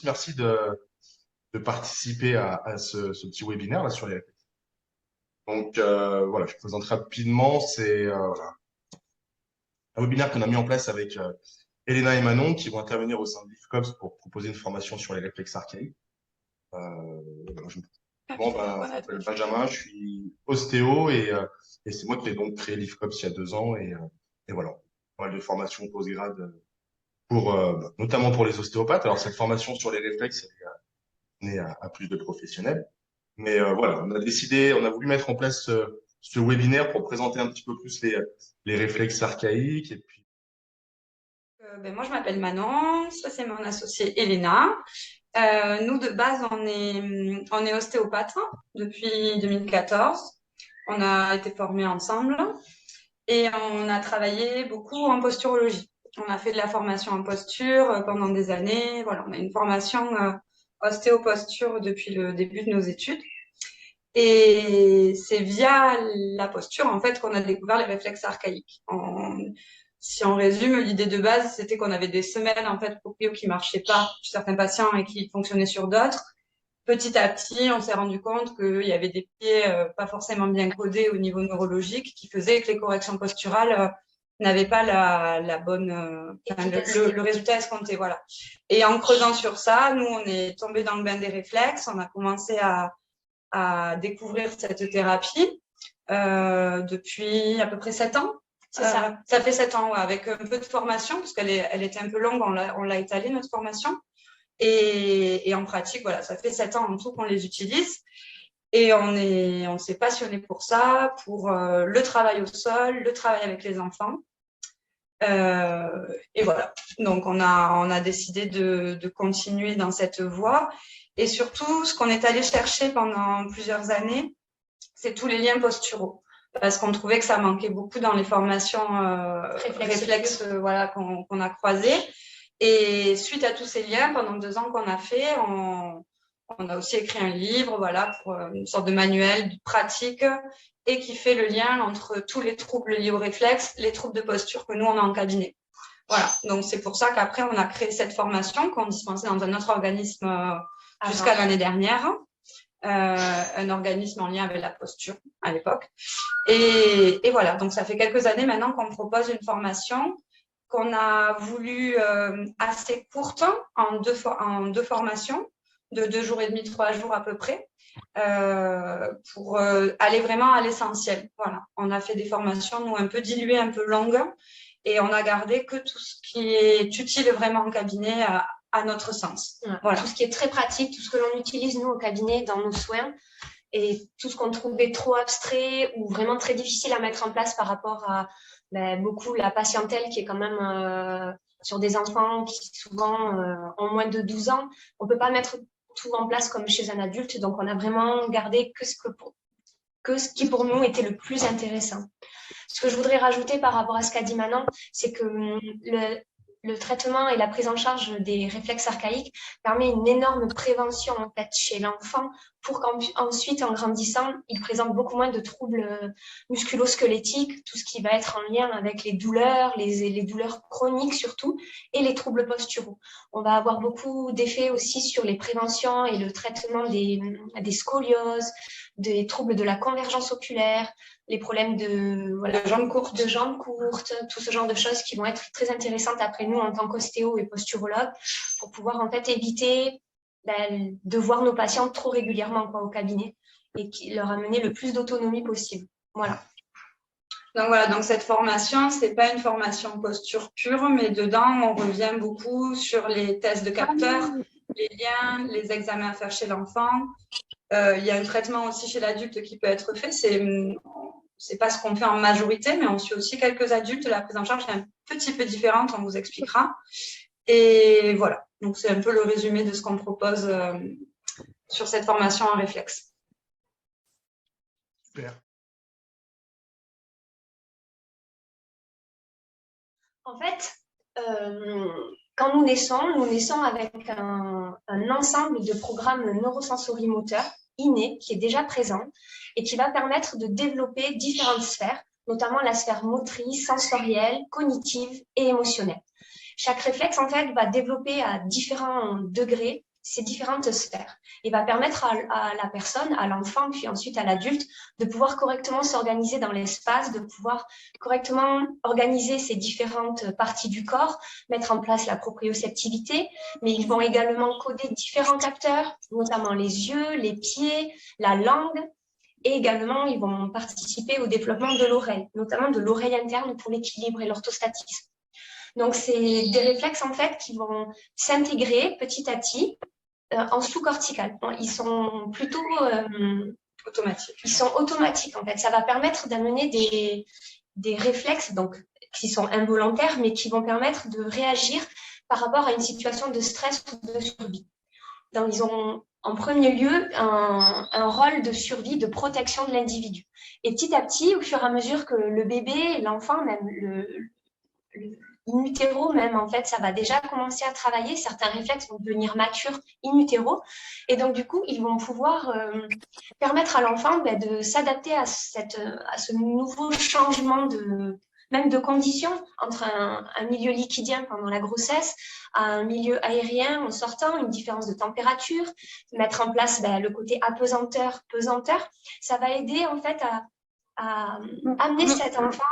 tous, merci de participer à ce petit webinaire là sur les réflexes. Donc voilà, je présente rapidement. C'est voilà, un webinaire qu'on a mis en place avec Elena et Manon qui vont intervenir au sein de l'IFCOPS pour proposer une formation sur les réflexes archaïques. Voilà, je m'appelle Benjamin, je suis ostéo et c'est moi qui ai donc créé l'IFCOPS il y a 2 ans et voilà, pas mal de formations post-grade pour notamment pour les ostéopathes. Alors cette formation sur les réflexes elle est à plus de professionnels. Mais voilà, on a voulu mettre en place ce webinaire pour présenter un petit peu plus les réflexes archaïques. Et puis... Moi, je m'appelle Manon, ça c'est mon associée Elena. Nous, de base, on est ostéopathe depuis 2014. On a été formés ensemble et on a travaillé beaucoup en posturologie. On a fait de la formation en posture pendant des années. Voilà, on a une formation ostéoposture depuis le début de nos études. Et c'est via la posture, en fait, qu'on a découvert les réflexes archaïques. Si on résume, l'idée de base, c'était qu'on avait des semelles, en fait, proprio qui marchaient pas chez certains patients et qui fonctionnaient sur d'autres. Petit à petit, on s'est rendu compte qu'il y avait des pieds pas forcément bien codés au niveau neurologique qui faisaient que les corrections posturales n'avaient pas la bonne, le résultat escompté, voilà. Et en creusant sur ça, nous, on est tombé dans le bain des réflexes. On a commencé à découvrir cette thérapie depuis à peu près 7 ans. C'est ça. Ça fait 7 ans, ouais, avec un peu de formation, parce elle était un peu longue, on l'a étalée, notre formation. Et en pratique, voilà, ça fait 7 ans en tout qu'on les utilise. Et on s'est passionné pour ça, pour le travail au sol, le travail avec les enfants. Et voilà. Donc, on a décidé de continuer dans cette voie. Et surtout, ce qu'on est allé chercher pendant plusieurs années, c'est tous les liens posturaux. Parce qu'on trouvait que ça manquait beaucoup dans les formations réflexes voilà, qu'on a croisées. Et suite à tous ces liens, pendant 2 ans qu'on a fait, on a aussi écrit un livre, voilà, pour une sorte de manuel de pratique et qui fait le lien entre tous les troubles liés aux réflexes, les troubles de posture que nous, on a en cabinet. Voilà, donc c'est pour ça qu'après, on a créé cette formation qu'on dispensait dans un autre organisme jusqu'à l'année dernière. Un organisme en lien avec la posture à l'époque. Et voilà, donc ça fait quelques années maintenant qu'on propose une formation qu'on a voulu assez courte en deux formations, de 2 jours et demi, 3 jours à peu près, pour aller vraiment à l'essentiel. Voilà, on a fait des formations, nous, un peu diluées, un peu longues, et on a gardé que tout ce qui est utile vraiment en cabinet à notre sens. Voilà. Tout ce qui est très pratique, tout ce que l'on utilise, nous, au cabinet, dans nos soins, et tout ce qu'on trouvait trop abstrait ou vraiment très difficile à mettre en place par rapport à beaucoup la patientèle qui est quand même sur des enfants qui souvent ont moins de 12 ans. On ne peut pas mettre tout en place comme chez un adulte, donc on a vraiment gardé que ce qui pour nous était le plus intéressant. Ce que je voudrais rajouter par rapport à ce qu'a dit Manon, c'est que le traitement et la prise en charge des réflexes archaïques permet une énorme prévention en fait chez l'enfant pour qu'ensuite, en grandissant, il présente beaucoup moins de troubles musculo-squelettiques, tout ce qui va être en lien avec les douleurs, les douleurs chroniques surtout, et les troubles posturaux. On va avoir beaucoup d'effets aussi sur les préventions et le traitement des scolioses, des troubles de la convergence oculaire, les problèmes de jambes courtes, tout ce genre de choses qui vont être très intéressantes après nous en tant qu'ostéo et posturologue pour pouvoir en fait éviter de voir nos patients trop régulièrement au cabinet et leur amener le plus d'autonomie possible. Voilà. Donc voilà, donc cette formation, c'est pas une formation posture pure, mais dedans, on revient beaucoup sur les tests de capteurs, les liens, les examens à faire chez l'enfant. Il y a un traitement aussi chez l'adulte qui peut être fait. C'est pas ce qu'on fait en majorité, mais on suit aussi quelques adultes. La prise en charge est un petit peu différente, on vous expliquera. Et voilà, donc c'est un peu le résumé de ce qu'on propose sur cette formation en réflexe. Super. En fait, quand nous naissons avec un ensemble de programmes neurosensorimoteurs innés qui est déjà présent et qui va permettre de développer différentes sphères, notamment la sphère motrice, sensorielle, cognitive et émotionnelle. Chaque réflexe, en fait, va développer à différents degrés ces différentes sphères et va permettre à la personne, à l'enfant, puis ensuite à l'adulte, de pouvoir correctement s'organiser dans l'espace, de pouvoir correctement organiser ces différentes parties du corps, mettre en place la proprioceptivité, mais ils vont également coder différents capteurs, notamment les yeux, les pieds, la langue, et également ils vont participer au développement de l'oreille, notamment de l'oreille interne pour l'équilibre et l'orthostatisme. Donc, c'est des réflexes, en fait, qui vont s'intégrer petit à petit en sous-cortical. Ils sont plutôt Automatique. Ils sont automatiques, en fait. Ça va permettre d'amener des réflexes donc, qui sont involontaires, mais qui vont permettre de réagir par rapport à une situation de stress ou de survie. Donc, ils ont en premier lieu un rôle de survie, de protection de l'individu. Et petit à petit, au fur et à mesure que le bébé, l'enfant, même in utero même, en fait, ça va déjà commencer à travailler. Certains réflexes vont devenir matures in utero. Et donc, du coup, ils vont pouvoir permettre à l'enfant de s'adapter à ce nouveau changement même de conditions entre un milieu liquidien pendant la grossesse à un milieu aérien en sortant, une différence de température, mettre en place le côté apesanteur, pesanteur. Ça va aider, en fait, à amener cet enfant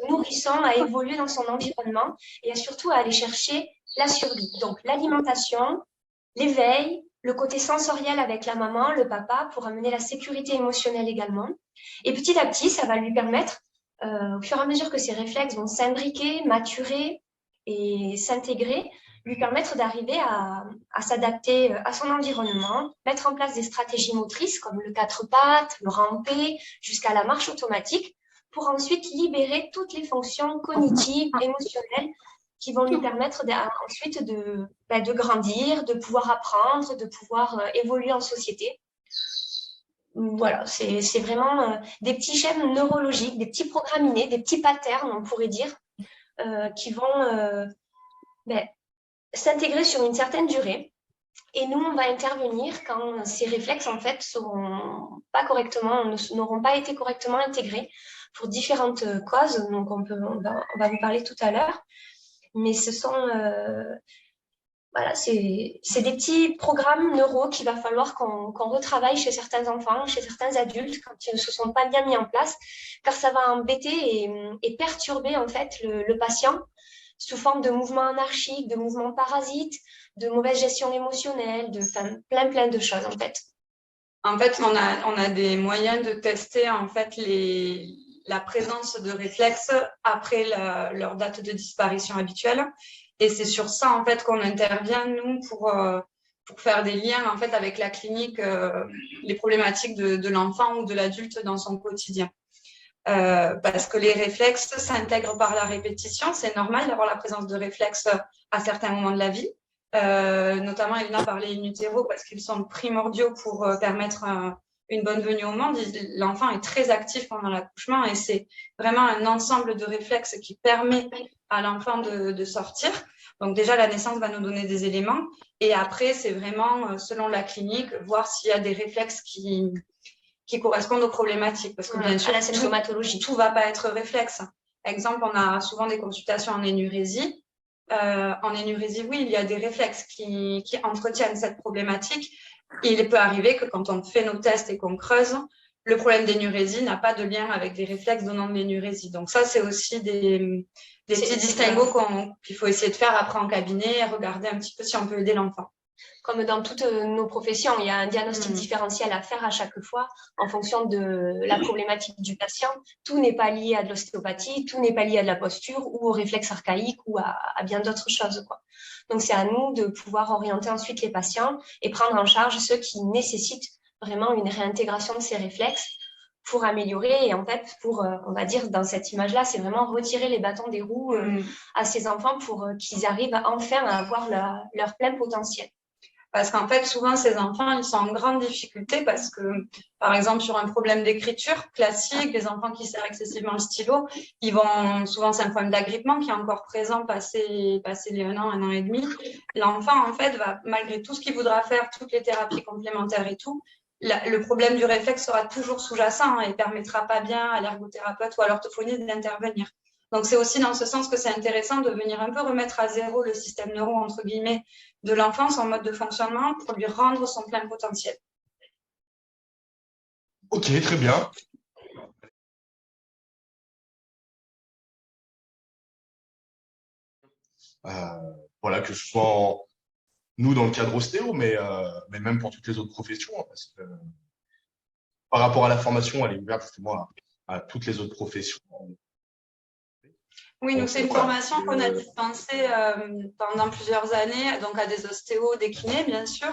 nourrissant à évoluer dans son environnement et surtout à aller chercher la survie. Donc, l'alimentation, l'éveil, le côté sensoriel avec la maman, le papa, pour amener la sécurité émotionnelle également. Et petit à petit, ça va lui permettre, au fur et à mesure que ces réflexes vont s'imbriquer, maturer et s'intégrer, lui permettre d'arriver à s'adapter à son environnement, mettre en place des stratégies motrices comme le 4 pattes, le ramper, jusqu'à la marche automatique, pour ensuite libérer toutes les fonctions cognitives, émotionnelles, qui vont lui permettre ensuite de grandir, de pouvoir apprendre, de pouvoir évoluer en société. Voilà, c'est vraiment des petits schèmes neurologiques, des petits programmes innés, des petits patterns, on pourrait dire, qui vont s'intégrer sur une certaine durée. Et nous, on va intervenir quand ces réflexes, en fait, n'auront pas été correctement intégrés pour différentes causes. Donc, on va vous parler tout à l'heure. Mais ce sont, c'est des petits programmes neuro qu'il va falloir qu'on retravaille chez certains enfants, chez certains adultes quand ils ne se sont pas bien mis en place, car ça va embêter et perturber, en fait, le patient sous forme de mouvements anarchiques, de mouvements parasites, de mauvaise gestion émotionnelle, plein de choses, en fait. En fait, on a des moyens de tester, en fait, la présence de réflexes après leur date de disparition habituelle. Et c'est sur ça, en fait, qu'on intervient, nous, pour faire des liens, en fait, avec la clinique, les problématiques de l'enfant ou de l'adulte dans son quotidien. Parce que les réflexes s'intègrent par la répétition. C'est normal d'avoir la présence de réflexes à certains moments de la vie. Notamment, Elena parlait in utero parce qu'ils sont primordiaux pour permettre une bonne venue au monde. L'enfant est très actif pendant l'accouchement et c'est vraiment un ensemble de réflexes qui permet à l'enfant de sortir. Donc déjà, la naissance va nous donner des éléments et après, c'est vraiment, selon la clinique, voir s'il y a des réflexes qui correspondent aux problématiques. Parce que bien sûr, la symptomatologie, tout ne va pas être réflexe. Exemple, on a souvent des consultations en énurésie. En énurésie, oui, il y a des réflexes qui entretiennent cette problématique. Il peut arriver que quand on fait nos tests et qu'on creuse, le problème d'énurésie n'a pas de lien avec des réflexes donnant de l'énurésie. Donc ça, c'est aussi des petits distinguos qu'il faut essayer de faire après en cabinet et regarder un petit peu si on peut aider l'enfant. Comme dans toutes nos professions, il y a un diagnostic différentiel à faire à chaque fois en fonction de la problématique du patient. Tout n'est pas lié à de l'ostéopathie, tout n'est pas lié à de la posture ou aux réflexes archaïques ou à bien d'autres choses, quoi. Donc, c'est à nous de pouvoir orienter ensuite les patients et prendre en charge ceux qui nécessitent vraiment une réintégration de ces réflexes pour améliorer et en fait, on va dire, dans cette image-là, c'est vraiment retirer les bâtons des roues à ces enfants pour qu'ils arrivent enfin à avoir leur plein potentiel. Parce qu'en fait, souvent, ces enfants, ils sont en grande difficulté parce que, par exemple, sur un problème d'écriture classique, les enfants qui serrent excessivement le stylo, souvent, c'est un problème d'agrippement qui est encore présent passé les 1 an et demi. L'enfant, en fait, va, malgré tout ce qu'il voudra faire, toutes les thérapies complémentaires et tout, le problème du réflexe sera toujours sous-jacent et permettra pas bien à l'ergothérapeute ou à l'orthophoniste d'intervenir. Donc, c'est aussi dans ce sens que c'est intéressant de venir un peu remettre à zéro le système neuro, entre guillemets, de l'enfant, son mode de fonctionnement, pour lui rendre son plein potentiel. Ok, très bien. Voilà, que ce soit nous dans le cadre ostéo, mais même pour toutes les autres professions, hein, parce que par rapport à la formation, elle est ouverte justement à toutes les autres professions. Oui, nous, c'est une formation qu'on a dispensée pendant plusieurs années, donc à des ostéos, des kinés, bien sûr,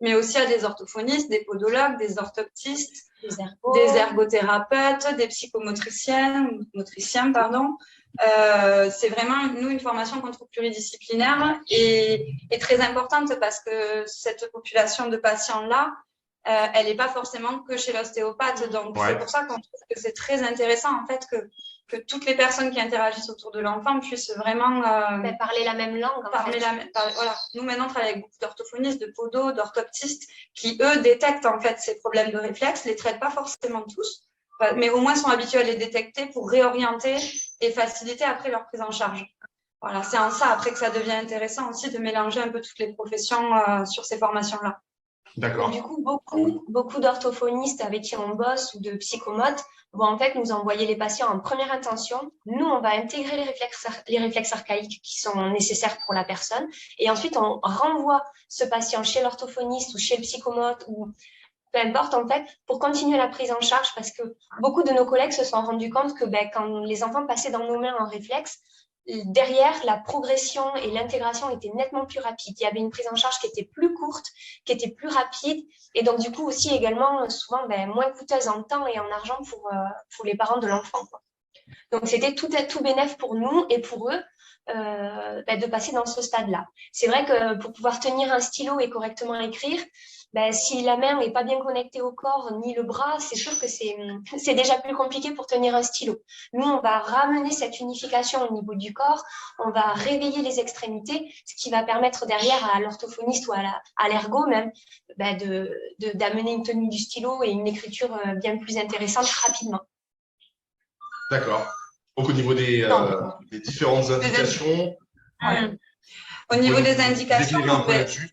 mais aussi à des orthophonistes, des podologues, des orthoptistes, des ergothérapeutes, des motriciens, pardon. C'est vraiment, nous, une formation qu'on trouve pluridisciplinaire et très importante parce que cette population de patients-là, elle n'est pas forcément que chez l'ostéopathe. Donc, c'est pour ça qu'on trouve que c'est très intéressant, en fait, que toutes les personnes qui interagissent autour de l'enfant puissent vraiment parler la même langue. Voilà. Nous, maintenant, on travaille avec beaucoup d'orthophonistes, de podos, d'orthoptistes qui, eux, détectent en fait ces problèmes de réflexe, les traitent pas forcément tous, mais au moins sont habitués à les détecter pour réorienter et faciliter après leur prise en charge. Voilà, c'est en ça après que ça devient intéressant aussi de mélanger un peu toutes les professions sur ces formations-là. D'accord. Et du coup, beaucoup d'orthophonistes avec qui on bosse ou de psychomotes vont en fait nous envoyer les patients en première intention. Nous, on va intégrer les réflexes archaïques qui sont nécessaires pour la personne. Et ensuite, on renvoie ce patient chez l'orthophoniste ou chez le psychomote ou peu importe en fait, pour continuer la prise en charge parce que beaucoup de nos collègues se sont rendus compte que quand les enfants passaient dans nos mains en réflexe, derrière, la progression et l'intégration étaient nettement plus rapides. Il y avait une prise en charge qui était plus courte, qui était plus rapide, et donc du coup aussi également souvent moins coûteuse en temps et en argent pour les parents de l'enfant. Donc c'était tout bénef pour nous et pour eux de passer dans ce stade-là. C'est vrai que pour pouvoir tenir un stylo et correctement écrire, si la main n'est pas bien connectée au corps ni le bras, c'est sûr que c'est déjà plus compliqué pour tenir un stylo. Nous, on va ramener cette unification au niveau du corps, on va réveiller les extrémités, ce qui va permettre derrière à l'orthophoniste ou à l'ergo même d'amener une tenue du stylo et une écriture bien plus intéressante rapidement. D'accord. Donc au niveau des différentes indications. Au niveau des indications, un peu là-dessus.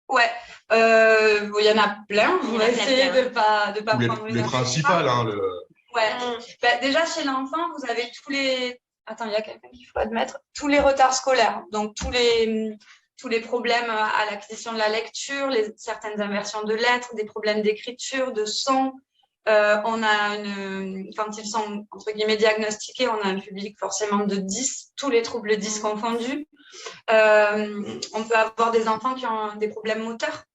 Ouais, il y en a plein. On va essayer de pas prendre les principales. Ouais. Déjà chez l'enfant, vous avez tous les. Attends, il y a quelqu'un qu'il faut admettre. Tous les retards scolaires, donc tous les problèmes à l'acquisition de la lecture, certaines inversions de lettres, des problèmes d'écriture, de son. On a quand ils sont entre guillemets diagnostiqués, on a un public forcément de 10, tous les troubles 10 confondus. On peut avoir des enfants qui ont des problèmes moteurs,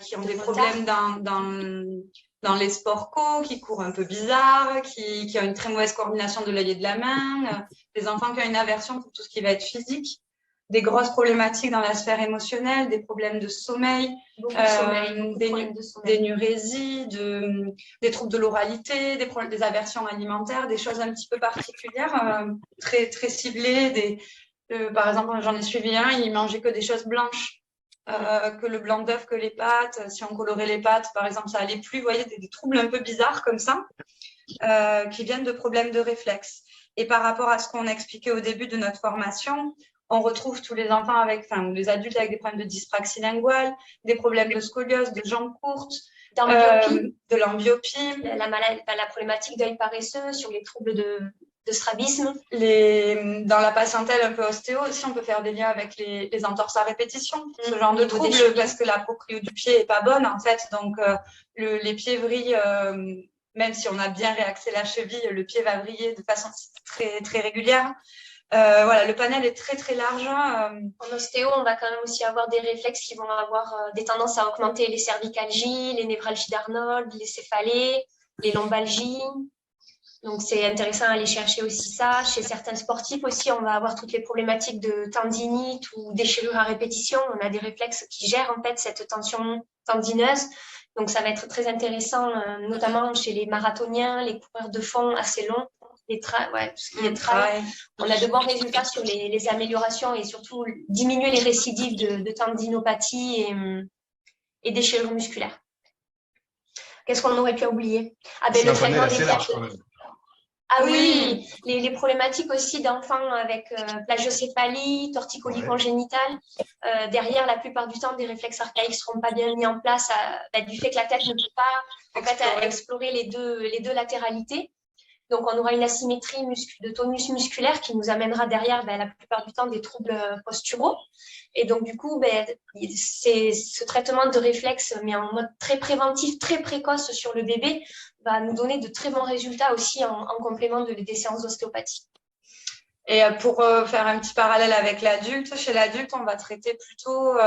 qui ont des problèmes dans les sports co, qui courent un peu bizarre, qui ont une très mauvaise coordination de l'œil et de la main, des enfants qui ont une aversion pour tout ce qui va être physique, des grosses problématiques dans la sphère émotionnelle, des problèmes de sommeil, d'énurésie, des troubles de l'oralité, des aversions alimentaires, des choses un petit peu particulières, très, très ciblées, par exemple, j'en ai suivi un, il mangeait que des choses blanches, que le blanc d'œuf, que les pâtes. Si on colorait les pâtes, par exemple, ça allait plus. Vous voyez, des troubles un peu bizarres comme ça, qui viennent de problèmes de réflexe. Et par rapport à ce qu'on expliquait au début de notre formation, on retrouve tous les enfants les adultes avec des problèmes de dyspraxie linguale, des problèmes de scoliose, de jambes courtes, de l'ambiopie, la problématique d'œil paresseux, sur les troubles de strabisme. Dans la patientèle un peu ostéo aussi, on peut faire des liens avec les entorses à répétition, ce genre de troubles, parce que la proprio du pied est pas bonne en fait. Donc les pieds vrillent, même si on a bien réaxé la cheville, le pied va vriller de façon très, très régulière. Voilà, le panel est très très large. En ostéo, on va quand même aussi avoir des réflexes qui vont avoir des tendances à augmenter les cervicalgies, les névralgies d'Arnold, les céphalées, les lombalgies. Donc, c'est intéressant à aller chercher aussi ça. Chez certains sportifs aussi, on va avoir toutes les problématiques de tendinite ou déchirure à répétition. On a des réflexes qui gèrent en fait cette tension tendineuse. Donc, ça va être très intéressant, notamment chez les marathoniens, les coureurs de fond assez longs. Tout ce qui est trail. On a de bons résultats sur les améliorations et surtout diminuer les récidives de tendinopathie et déchirure musculaire. Qu'est-ce qu'on aurait pu oublier? Le traitement des Ah Oui. oui, les problématiques aussi d'enfants avec plagiocéphalie, torticolis Ouais. congénitale. Derrière, la plupart du temps, des réflexes archaïques ne seront pas bien mis en place du fait que la tête ne peut pas en fait, explorer les deux latéralités. Donc, on aura une asymétrie de tonus musculaire qui nous amènera derrière, la plupart du temps, des troubles posturaux. Et donc, du coup, c'est ce traitement de réflexe, mais en mode très préventif, très précoce sur le bébé, va nous donner de très bons résultats aussi en complément des séances d'ostéopathie. Et pour faire un petit parallèle avec l'adulte, chez l'adulte, on va traiter plutôt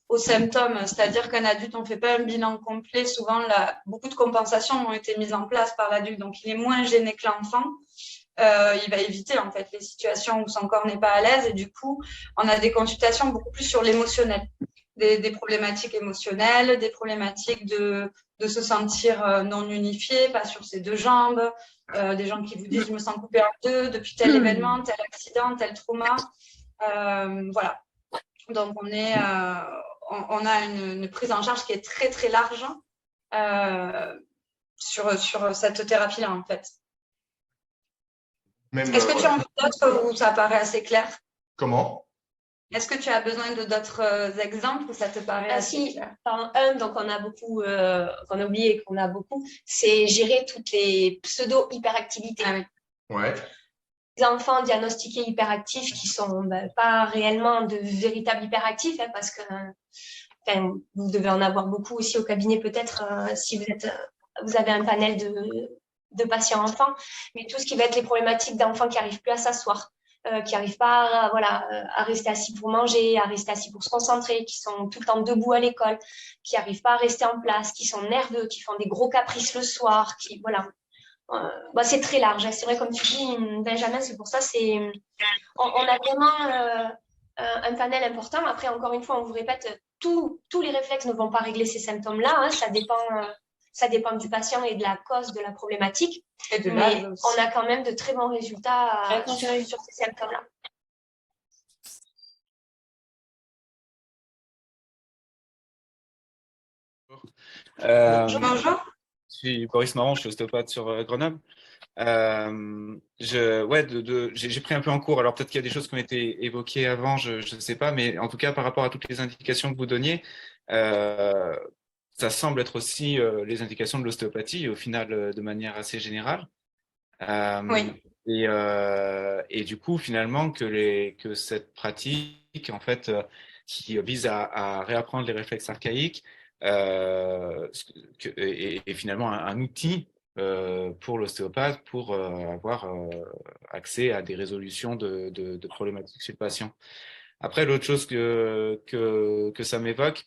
aux symptômes, c'est-à-dire qu'un adulte, on ne fait pas un bilan complet. Souvent, beaucoup de compensations ont été mises en place par l'adulte, donc il est moins gêné que l'enfant. Il va éviter en fait les situations où son corps n'est pas à l'aise et du coup, on a des consultations beaucoup plus sur l'émotionnel, des problématiques émotionnelles, des problématiques de se sentir non unifié, pas sur ses deux jambes, des gens qui vous disent je me sens coupé en deux depuis tel événement, tel accident, tel trauma. Voilà. Donc on a une prise en charge qui est très très large sur cette thérapie-là en fait. Est-ce que tu en veux d'autres ou ça paraît assez clair? Comment? Est-ce que tu as besoin de d'autres exemples ou ça te paraît assez clair? Donc on a beaucoup, qu'on a oublié et qu'on a beaucoup, c'est gérer toutes les pseudo-hyperactivités. Ah oui. Ouais. Les enfants diagnostiqués hyperactifs qui sont pas réellement de véritables hyperactifs, parce que vous devez en avoir beaucoup aussi au cabinet peut-être si vous avez un panel de patients enfants, mais tout ce qui va être les problématiques d'enfants qui n'arrivent plus à s'asseoir, qui n'arrivent pas à rester assis pour manger, à rester assis pour se concentrer, qui sont tout le temps debout à l'école, qui n'arrivent pas à rester en place, qui sont nerveux, qui font des gros caprices le soir, c'est très large. C'est vrai, comme tu dis, Benjamin, c'est pour ça, on a vraiment un panel important. Après, encore une fois, on vous répète, tous les réflexes ne vont pas régler ces symptômes-là. Ça dépend du patient et de la cause de la problématique. Mais on a quand même de très bons résultats sur ces symptômes-là. Bonjour. Je suis Boris Marron, je suis ostéopathe sur Grenoble. J'ai pris un peu en cours, alors peut-être qu'il y a des choses qui ont été évoquées avant, je ne sais pas, mais en tout cas par rapport à toutes les indications que vous donniez, ça semble être aussi les indications de l'ostéopathie, au final de manière assez générale. Oui. Et du coup, finalement, que cette pratique, en fait, qui vise à réapprendre les réflexes archaïques, est finalement un outil pour l'ostéopathe pour avoir accès à des résolutions de problématiques chez le patient. Après, l'autre chose que ça m'évoque,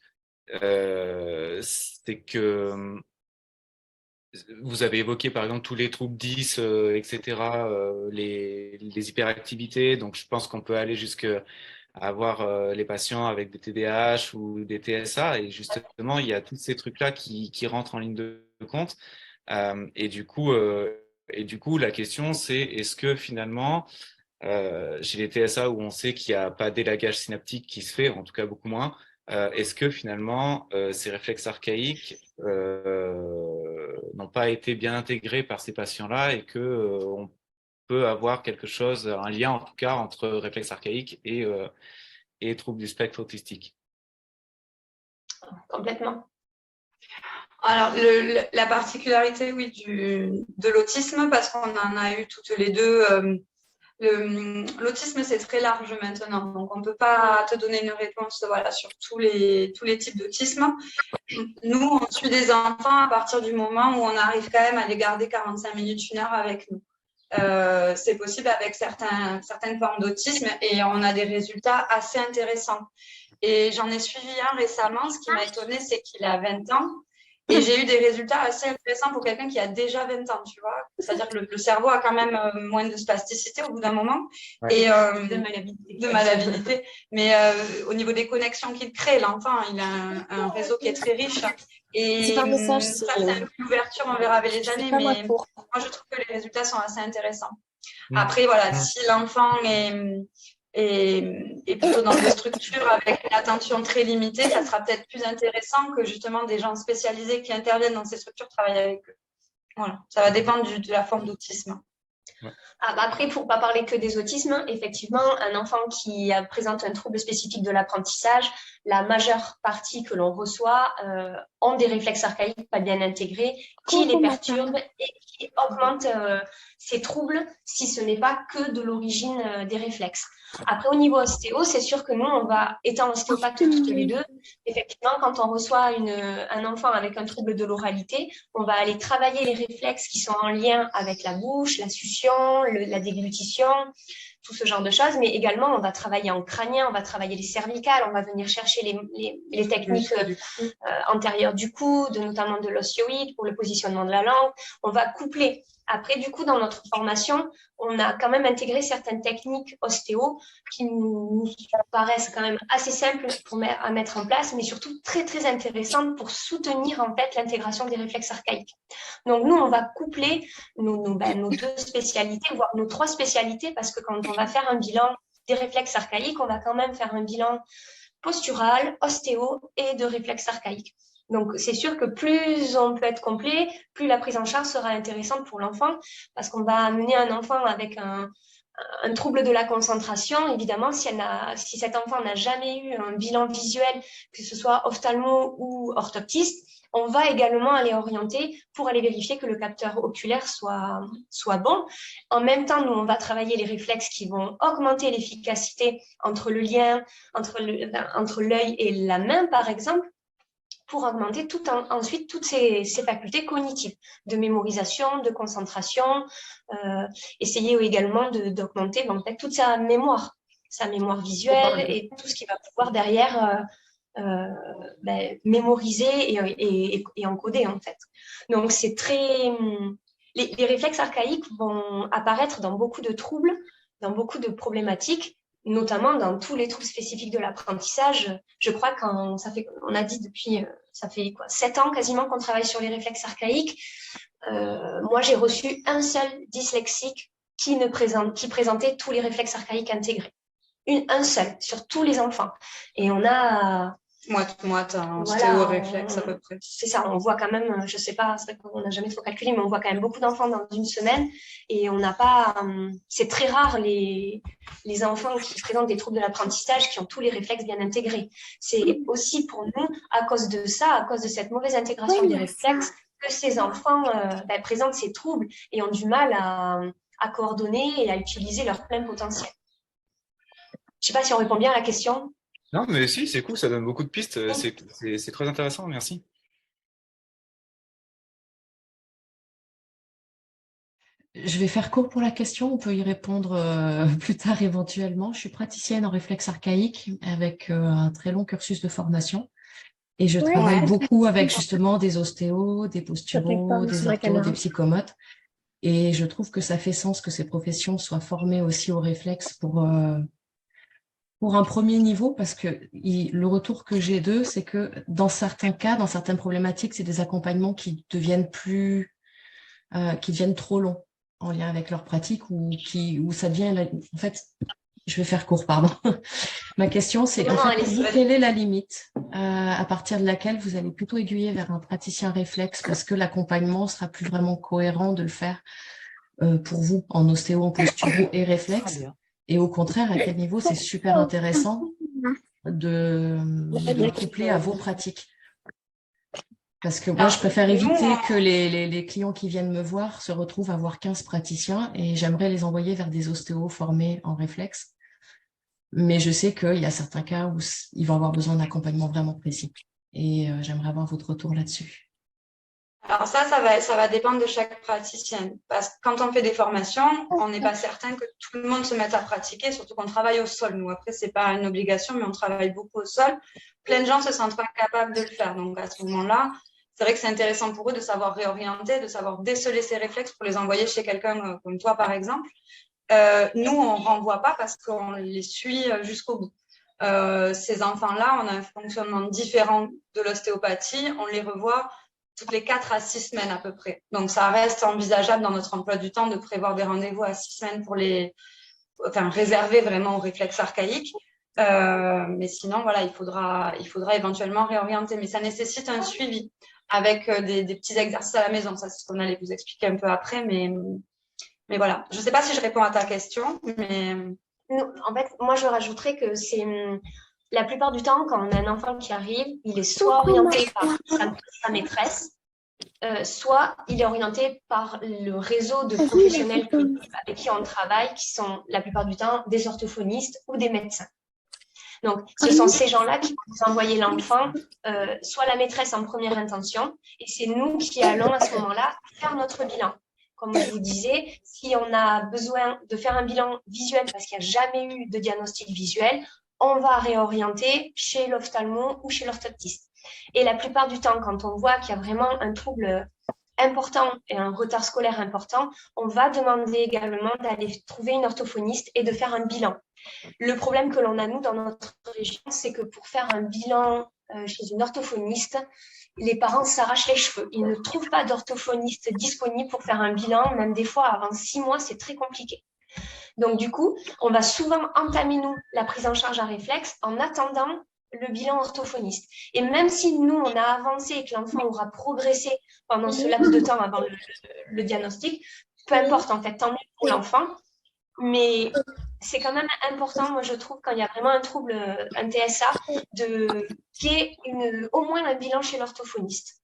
c'est que vous avez évoqué par exemple tous les troubles 10, etc., les hyperactivités. Donc, je pense qu'on peut aller jusqu'à avoir les patients avec des TDAH ou des TSA. Et justement, il y a tous ces trucs-là qui rentrent en ligne de compte. Et du coup, la question, c'est est-ce que finalement, chez les TSA où on sait qu'il n'y a pas d'élagage synaptique qui se fait, en tout cas beaucoup moins, est-ce que finalement ces réflexes archaïques n'ont pas été bien intégrés par ces patients-là et que on peut avoir quelque chose, un lien en tout cas entre réflexes archaïques et troubles du spectre autistique? Complètement. Alors, la particularité, oui, de l'autisme, parce qu'on en a eu toutes les deux. L'autisme, c'est très large maintenant, donc on ne peut pas te donner une réponse sur tous les types d'autisme. Nous, on suit des enfants à partir du moment où on arrive quand même à les garder 45 minutes, 1 heure avec nous. C'est possible avec certaines formes d'autisme et on a des résultats assez intéressants. Et j'en ai suivi un récemment, ce qui m'a étonnée, c'est qu'il a 20 ans. Et j'ai eu des résultats assez intéressants pour quelqu'un qui a déjà 20 ans, tu vois. C'est-à-dire que le cerveau a quand même moins de spasticité au bout d'un moment. Ouais. Et de malhabilité. Mais au niveau des connexions qu'il crée, l'enfant, il a un réseau qui est très riche. Et ça, c'est une ouverture, on verra avec les années. Mais moi, je trouve que les résultats sont assez intéressants. Après, voilà, si l'enfant est plutôt dans des structures avec une attention très limitée, ça sera peut-être plus intéressant que justement des gens spécialisés qui interviennent dans ces structures travaillent avec eux. Voilà, ça va dépendre de la forme d'autisme. Ouais. Après, pour ne pas parler que des autismes, effectivement, un enfant qui présente un trouble spécifique de l'apprentissage, la majeure partie que l'on reçoit ont des réflexes archaïques pas bien intégrés, qui les perturbent et qui augmentent ces troubles si ce n'est pas que de l'origine des réflexes. Après, au niveau ostéo, c'est sûr que nous, étant ostéopathes toutes les deux, effectivement, quand on reçoit un enfant avec un trouble de l'oralité, on va aller travailler les réflexes qui sont en lien avec la bouche, la succion, la déglutition, tout ce genre de choses. Mais également, on va travailler en crânien, on va travailler les cervicales, on va venir chercher les techniques antérieures du coude, notamment de l'osioïde pour le positionnement de la langue. On va coupler. Après, du coup, dans notre formation, on a quand même intégré certaines techniques ostéo qui nous paraissent quand même assez simples à mettre en place, mais surtout très, très intéressantes pour soutenir en fait l'intégration des réflexes archaïques. Donc, nous, on va coupler nos deux spécialités, voire nos 3 spécialités, parce que quand on va faire un bilan des réflexes archaïques, on va quand même faire un bilan postural, ostéo et de réflexes archaïques. Donc, c'est sûr que plus on peut être complet, plus la prise en charge sera intéressante pour l'enfant, parce qu'on va amener un enfant avec un trouble de la concentration. Évidemment, si cet enfant n'a jamais eu un bilan visuel, que ce soit ophtalmo ou orthoptiste, on va également aller orienter pour aller vérifier que le capteur oculaire soit bon. En même temps, nous, on va travailler les réflexes qui vont augmenter l'efficacité entre le lien entre l'œil et la main, par exemple, pour augmenter ensuite toutes ces facultés cognitives de mémorisation, de concentration, essayer également d'augmenter en fait, toute sa mémoire visuelle et tout ce qui va pouvoir derrière mémoriser et encoder en fait. Donc c'est très... Les réflexes archaïques vont apparaître dans beaucoup de troubles, dans beaucoup de problématiques, notamment dans tous les troubles spécifiques de l'apprentissage. Je crois qu'on a dit depuis, ça fait 7 ans quasiment qu'on travaille sur les réflexes archaïques. Moi, j'ai reçu un seul dyslexique qui présentait tous les réflexes archaïques intégrés. Un seul, sur tous les enfants. Et on a... Moite, un stéo-réflexe à peu près. C'est ça, on voit quand même, je sais pas, c'est vrai qu'on n'a jamais trop calculé, mais on voit quand même beaucoup d'enfants dans une semaine et on n'a pas, c'est très rare les enfants qui présentent des troubles de l'apprentissage qui ont tous les réflexes bien intégrés. C'est aussi pour nous, à cause de ça, à cause de cette mauvaise intégration des réflexes, que ces enfants présentent ces troubles et ont du mal à coordonner et à utiliser leur plein potentiel. Je sais pas si on répond bien à la question. Non, mais si, c'est cool, ça donne beaucoup de pistes. C'est très intéressant, merci. Je vais faire court pour la question, on peut y répondre plus tard éventuellement. Je suis praticienne en réflexe archaïque avec un très long cursus de formation et je travaille beaucoup avec justement des ostéos, des posturaux, des orthos, des psychomotes. Et je trouve que ça fait sens que ces professions soient formées aussi au réflexe pour un premier niveau, parce que le retour que j'ai d'eux, c'est que dans certains cas, dans certaines problématiques, c'est des accompagnements qui deviennent qui deviennent trop longs en lien avec leur pratique ou ça devient, en fait, je vais faire court, pardon. Ma question, c'est en fait, quelle est la limite à partir de laquelle vous allez plutôt aiguiller vers un praticien réflexe parce que l'accompagnement sera plus vraiment cohérent de le faire pour vous en ostéo, en posturo et réflexe. Et au contraire, à quel niveau c'est super intéressant de coupler à vos pratiques. Parce que moi, je préfère éviter que les clients qui viennent me voir se retrouvent à voir 15 praticiens et j'aimerais les envoyer vers des ostéos formés en réflexe. Mais je sais qu'il y a certains cas où ils vont avoir besoin d'accompagnement vraiment précis. Et j'aimerais avoir votre retour là-dessus. Alors ça va dépendre de chaque praticienne. Parce que quand on fait des formations, on n'est pas certain que tout le monde se mette à pratiquer, surtout qu'on travaille au sol. Nous, après, c'est pas une obligation, mais on travaille beaucoup au sol. Plein de gens se sentent pas capables de le faire. Donc, à ce moment-là, c'est vrai que c'est intéressant pour eux de savoir réorienter, de savoir déceler ces réflexes pour les envoyer chez quelqu'un comme toi, par exemple. Nous, on renvoie pas parce qu'on les suit jusqu'au bout. Ces enfants-là, on a un fonctionnement différent de l'ostéopathie. On les revoit toutes les 4 à 6 semaines à peu près. Donc, ça reste envisageable dans notre emploi du temps de prévoir des rendez-vous à 6 semaines pour réserver vraiment aux réflexes archaïques. Mais sinon, voilà, il faudra éventuellement réorienter. Mais ça nécessite un suivi avec des petits exercices à la maison. Ça, c'est ce qu'on allait vous expliquer un peu après. Mais Mais voilà, je ne sais pas si je réponds à ta question, mais… En fait, moi, je rajouterais que c'est la plupart du temps, quand on a un enfant qui arrive, il est soit orienté par sa maîtresse, soit il est orienté par le réseau de professionnels avec qui on travaille, qui sont la plupart du temps des orthophonistes ou des médecins. Donc, ce sont ces gens-là qui vont nous envoyer l'enfant, soit la maîtresse en première intention, et c'est nous qui allons à ce moment-là faire notre bilan. Comme je vous disais, si on a besoin de faire un bilan visuel parce qu'il n'y a jamais eu de diagnostic visuel, on va réorienter chez l'ophtalmo ou chez l'orthoptiste. Et la plupart du temps, quand on voit qu'il y a vraiment un trouble important et un retard scolaire important, on va demander également d'aller trouver une orthophoniste et de faire un bilan. Le problème que l'on a, nous, dans notre région, c'est que pour faire un bilan chez une orthophoniste, les parents s'arrachent les cheveux. Ils ne trouvent pas d'orthophoniste disponible pour faire un bilan. Même des fois, avant 6 mois, c'est très compliqué. Donc, du coup, on va souvent entamer, nous, la prise en charge à réflexe en attendant le bilan orthophoniste. Et même si nous, on a avancé et que l'enfant aura progressé pendant ce laps de temps avant le diagnostic, peu importe, en fait, tant mieux pour l'enfant. Mais c'est quand même important, moi, je trouve, quand il y a vraiment un trouble, un TSA, qu'il y ait au moins un bilan chez l'orthophoniste.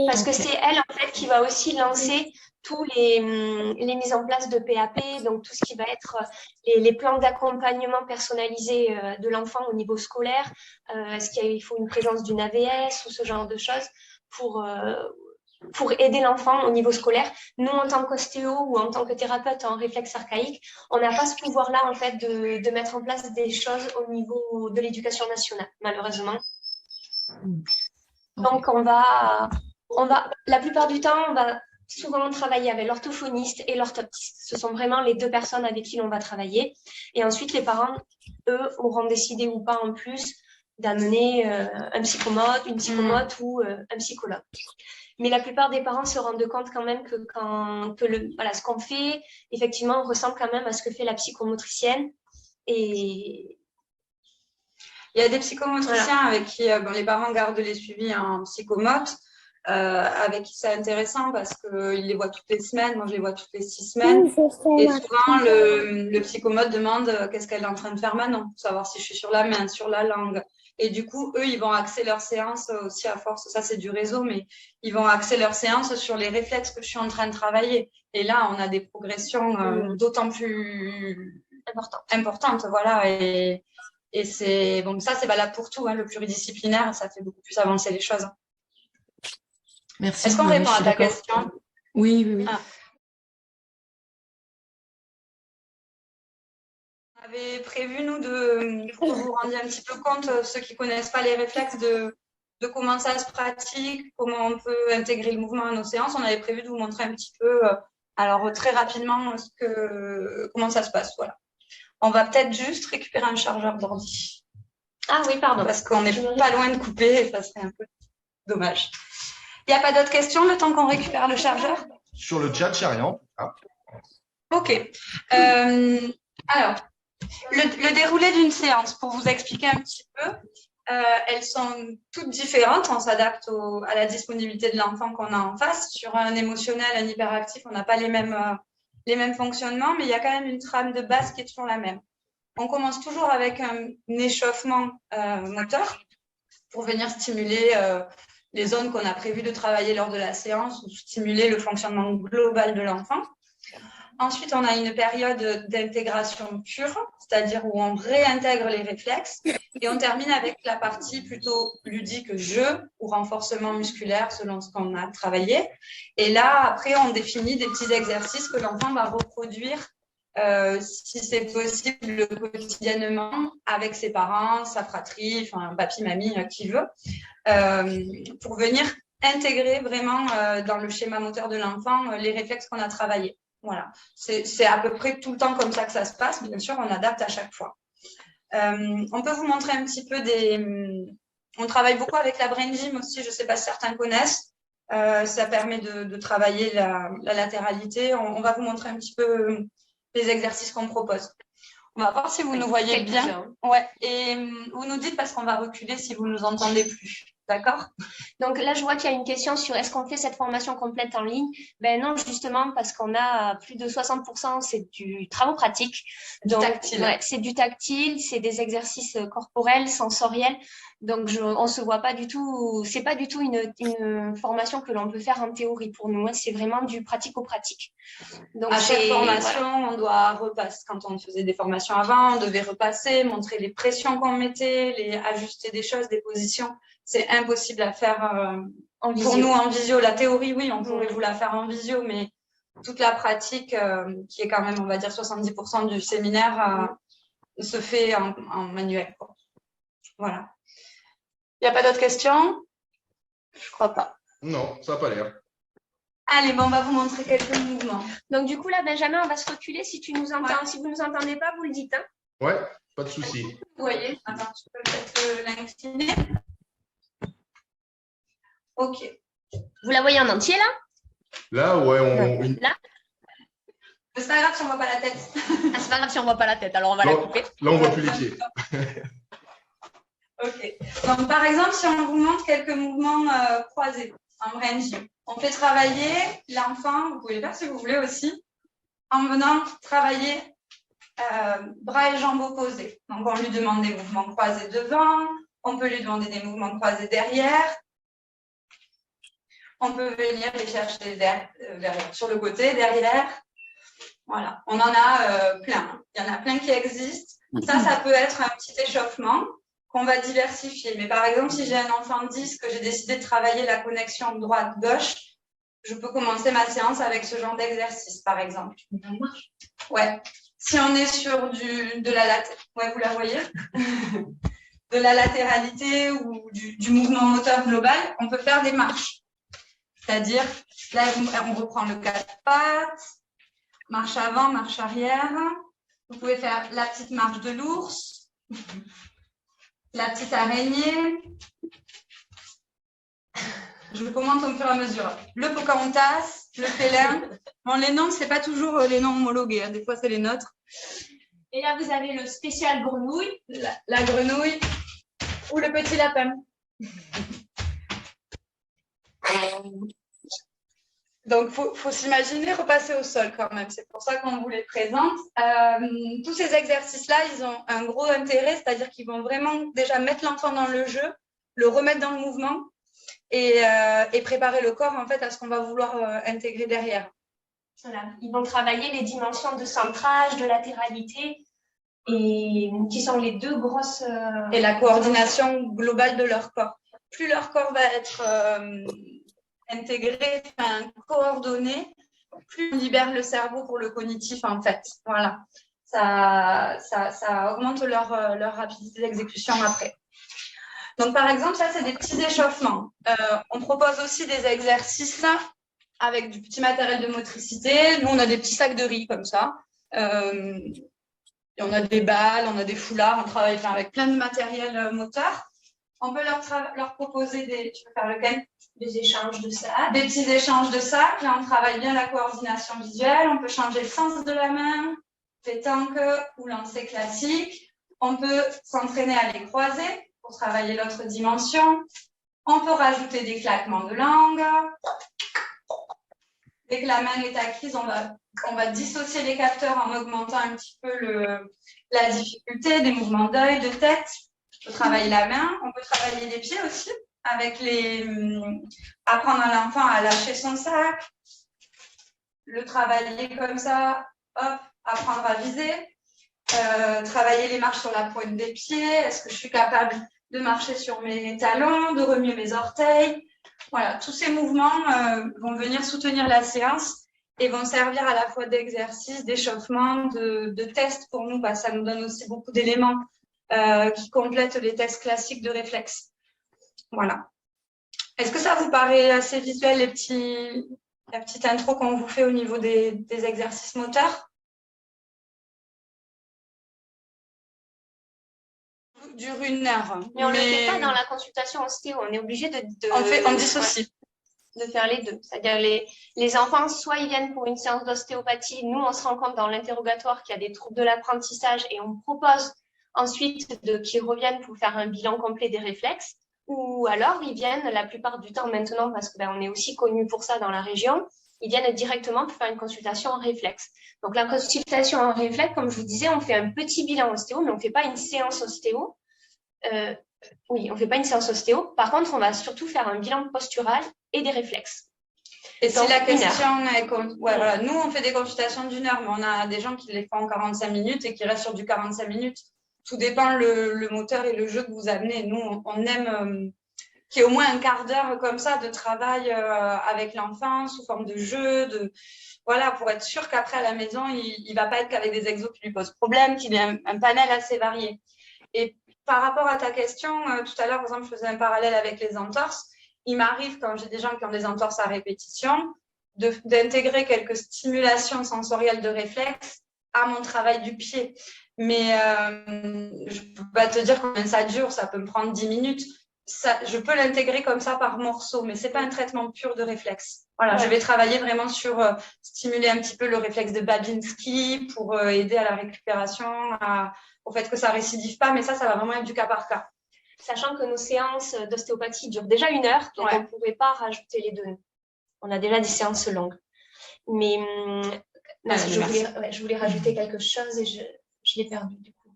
Parce que c'est elle, en fait, qui va aussi lancer tous les mises en place de PAP, donc tout ce qui va être les plans d'accompagnement personnalisés de l'enfant au niveau scolaire. Est-ce qu'il faut une présence d'une AVS ou ce genre de choses pour aider l'enfant au niveau scolaire. Nous, en tant qu'ostéo ou en tant que thérapeute en réflexe archaïque, on n'a pas ce pouvoir-là, en fait, de mettre en place des choses au niveau de l'éducation nationale, malheureusement. Donc, la plupart du temps, on va souvent travailler avec l'orthophoniste et l'orthoptiste. Ce sont vraiment les 2 personnes avec qui l'on va travailler. Et ensuite, les parents, eux, auront décidé ou pas en plus d'amener un psychomote, une psychomote ou un psychologue. Mais la plupart des parents se rendent compte quand même que ce qu'on fait, effectivement, ressemble quand même à ce que fait la psychomotricienne. Et il y a des psychomotriciens avec qui les parents gardent les suivis en psychomote, avec qui c'est intéressant parce qu'ils les voient toutes les semaines. Moi, je les vois toutes les 6 semaines. Et souvent, le psychomote demande qu'est-ce qu'elle est en train de faire maintenant, pour savoir si je suis sur la main, sur la langue. Et du coup, eux, ils vont axer leur séance aussi à force, ça c'est du réseau, mais ils vont axer leur séance sur les réflexes que je suis en train de travailler. Et là, on a des progressions d'autant plus importantes. Voilà. Et c'est bon, ça c'est valable pour tout, hein, le pluridisciplinaire, ça fait beaucoup plus avancer les choses. Merci. Est-ce qu'on répond à ta question? Oui. Ah. On avait prévu, nous, pour que vous vous rendiez un petit peu compte, ceux qui ne connaissent pas les réflexes, de comment ça se pratique, comment on peut intégrer le mouvement à nos séances. On avait prévu de vous montrer un petit peu, alors très rapidement, comment ça se passe. Voilà. On va peut-être juste récupérer un chargeur d'ordi. Ah oui, pardon. Parce qu'on n'est pas loin de couper et ça serait un peu dommage. Il n'y a pas d'autres questions le temps qu'on récupère le chargeur? Sur le chat, il n'y a rien. Ah. Ok. Alors, le déroulé d'une séance, pour vous expliquer un petit peu, elles sont toutes différentes. On s'adapte à la disponibilité de l'enfant qu'on a en face. Sur un émotionnel, un hyperactif, on n'a pas les mêmes fonctionnements, mais il y a quand même une trame de base qui est toujours la même. On commence toujours avec un échauffement moteur pour venir stimuler les zones qu'on a prévu de travailler lors de la séance ou stimuler le fonctionnement global de l'enfant. Ensuite, on a une période d'intégration pure, c'est-à-dire où on réintègre les réflexes. Et on termine avec la partie plutôt ludique, jeu ou renforcement musculaire selon ce qu'on a travaillé. Et là, après, on définit des petits exercices que l'enfant va reproduire, si c'est possible, quotidiennement, avec ses parents, sa fratrie, enfin, papy, mamie, qui veut, pour venir intégrer vraiment dans le schéma moteur de l'enfant les réflexes qu'on a travaillés. Voilà, c'est à peu près tout le temps comme ça que ça se passe. Bien sûr, on adapte à chaque fois. On peut vous montrer un petit peu on travaille beaucoup avec la Brain Gym aussi, je ne sais pas si certains connaissent. Ça permet de travailler la latéralité. On va vous montrer un petit peu les exercices qu'on propose. On va voir si vous nous voyez bien. Ouais. Et vous nous dites parce qu'on va reculer si vous ne nous entendez plus. D'accord? Donc là, je vois qu'il y a une question sur est-ce qu'on fait cette formation complète en ligne? Ben non, justement, parce qu'on a plus de 60%, c'est du travaux pratiques. Donc, tactile. ouais, c'est du tactile, c'est des exercices corporels, sensoriels. Donc, on se voit pas du tout, c'est pas du tout une formation que l'on peut faire en théorie pour nous. Hein, c'est vraiment du pratico-pratique. Donc, à chaque formation, voilà. on doit repasser. Quand on faisait des formations avant, on devait repasser, montrer les pressions qu'on mettait, ajuster des choses, des positions. C'est impossible à faire En pour visio. nous en visio. La théorie, oui, on pourrait vous la faire en visio, mais toute la pratique, qui est quand même, on va dire, 70% du séminaire, se fait en manuel, quoi. Voilà. Il n'y a pas d'autres questions? Je crois pas. Non, ça n'a pas l'air. Allez, bon, on va vous montrer quelques mouvements. Donc, du coup, là, Benjamin, on va se reculer. Si tu nous entends, Ouais. si vous ne nous entendez pas, vous le dites. Hein. Ouais, pas de souci. Vous voyez, attends, tu peux peut-être l'incliner. Ok. Vous la voyez en entier, là? Là, ouais, Là? C'est pas grave si on voit pas la tête. Ah, c'est pas grave si on voit pas la tête, alors on va la couper. Là, on voit plus les pieds. Ok. Donc, par exemple, si on vous montre quelques mouvements croisés en ranging, on fait travailler l'enfant, vous pouvez le faire si vous voulez aussi, en venant travailler bras et jambes opposés. Donc, on lui demande des mouvements croisés devant, on peut lui demander des mouvements croisés derrière. On peut venir les chercher sur le côté, derrière. Voilà, on en a plein. Il y en a plein qui existent. Ça peut être un petit échauffement qu'on va diversifier. Mais par exemple, si j'ai un enfant de 10, que j'ai décidé de travailler la connexion droite-gauche, je peux commencer ma séance avec ce genre d'exercice, par exemple. Ouais. Si on est sur ouais, vous la voyez de la latéralité ou du mouvement moteur global, on peut faire des marches. C'est-à-dire, là, on reprend le 4 pattes, marche avant, marche arrière. Vous pouvez faire la petite marche de l'ours, la petite araignée. Je le commente au fur et à mesure. Le Pocahontas, le félin. Bon, les noms, c'est pas toujours les noms homologués. Hein. Des fois, c'est les nôtres. Et là, vous avez le spécial grenouille. La grenouille ou le petit lapin. Donc, faut s'imaginer repasser au sol quand même. C'est pour ça qu'on vous les présente. Tous ces exercices-là, ils ont un gros intérêt, c'est-à-dire qu'ils vont vraiment déjà mettre l'enfant dans le jeu, le remettre dans le mouvement et préparer le corps en fait à ce qu'on va vouloir intégrer derrière. Voilà. Ils vont travailler les dimensions de centrage, de latéralité, et qui sont les deux grosses... Et la coordination globale de leur corps. Plus leur corps va être intégré, coordonné, plus on libère le cerveau pour le cognitif en fait. Voilà. Ça augmente leur rapidité d'exécution après. Donc par exemple, ça c'est des petits échauffements. On propose aussi des exercices avec du petit matériel de motricité. Nous on a des petits sacs de riz comme ça. Et on a des balles, on a des foulards, on travaille avec plein de matériel moteur. On peut leur proposer tu peux faire lequel? Des échanges de sacs. Des petits échanges de sacs. Là, on travaille bien la coordination visuelle. On peut changer le sens de la main, pétanque ou lancer classique. On peut s'entraîner à les croiser pour travailler l'autre dimension. On peut rajouter des claquements de langue. Dès que la main est acquise, on va dissocier les capteurs en augmentant un petit peu la difficulté, des mouvements d'œil, de tête. On peut travailler la main, on peut travailler les pieds aussi, avec apprendre à l'enfant à lâcher son sac, le travailler comme ça, hop, apprendre à viser, travailler les marches sur la pointe des pieds, est-ce que je suis capable de marcher sur mes talons, de remuer mes orteils. Voilà, tous ces mouvements vont venir soutenir la séance et vont servir à la fois d'exercice, d'échauffement, de test pour nous, parce que ça nous donne aussi beaucoup d'éléments qui complètent les tests classiques de réflexe. Voilà. Est-ce que ça vous paraît assez visuel, la petite intro qu'on vous fait au niveau des exercices moteurs? Dure 1 heure. Mais on ne le fait pas dans la consultation ostéo, on est obligé on dissocie. De faire les deux. C'est-à-dire les enfants, soit ils viennent pour une séance d'ostéopathie, nous on se rend compte dans l'interrogatoire qu'il y a des troubles de l'apprentissage et on propose ensuite qu'ils reviennent pour faire un bilan complet des réflexes. ou alors ils viennent la plupart du temps maintenant, parce que on est aussi connu pour ça dans la région, ils viennent directement pour faire une consultation en réflexe. Donc la consultation en réflexe, comme je vous disais, on fait un petit bilan ostéo, mais on ne fait pas une séance ostéo. Oui, on ne fait pas une séance ostéo. Par contre, on va surtout faire un bilan postural et des réflexes. Et si la question est... voilà, nous, on fait des consultations d'1 heure, mais on a des gens qui les font en 45 minutes et qui restent sur du 45 minutes. Tout dépend le moteur et le jeu que vous amenez. Nous, on aime qu'il y ait au moins un quart d'heure comme ça de travail avec l'enfant sous forme de jeu, voilà, pour être sûr qu'après à la maison, il ne va pas être qu'avec des exos qui lui posent problème, qu'il ait un panel assez varié. Et par rapport à ta question, tout à l'heure, par exemple, je faisais un parallèle avec les entorses. Il m'arrive, quand j'ai des gens qui ont des entorses à répétition, d'intégrer quelques stimulations sensorielles de réflexe à mon travail du pied. Mais je ne peux pas te dire combien ça dure, ça peut me prendre 10 minutes. Je peux l'intégrer comme ça par morceaux, mais ce n'est pas un traitement pur de réflexe. Voilà, je vais travailler vraiment sur stimuler un petit peu le réflexe de Babinski pour aider à la récupération, au fait que ça ne récidive pas, mais ça va vraiment être du cas par cas. Sachant que nos séances d'ostéopathie durent déjà 1 heure, donc on ne pourrait pas rajouter les 2. On a déjà des séances longues. Mais je voulais rajouter quelque chose et je l'ai perdu du coup.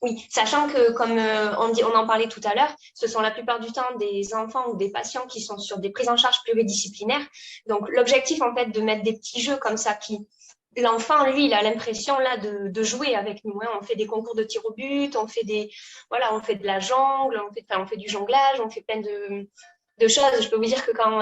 Oui, sachant que, comme on en parlait tout à l'heure, ce sont la plupart du temps des enfants ou des patients qui sont sur des prises en charge pluridisciplinaires. Donc, l'objectif, en fait, de mettre des petits jeux comme ça l'enfant, lui, il a l'impression là de jouer avec nous. Hein. On fait des concours de tir au but, on fait on fait de la jongle, on fait du jonglage, on fait plein de choses. Je peux vous dire que quand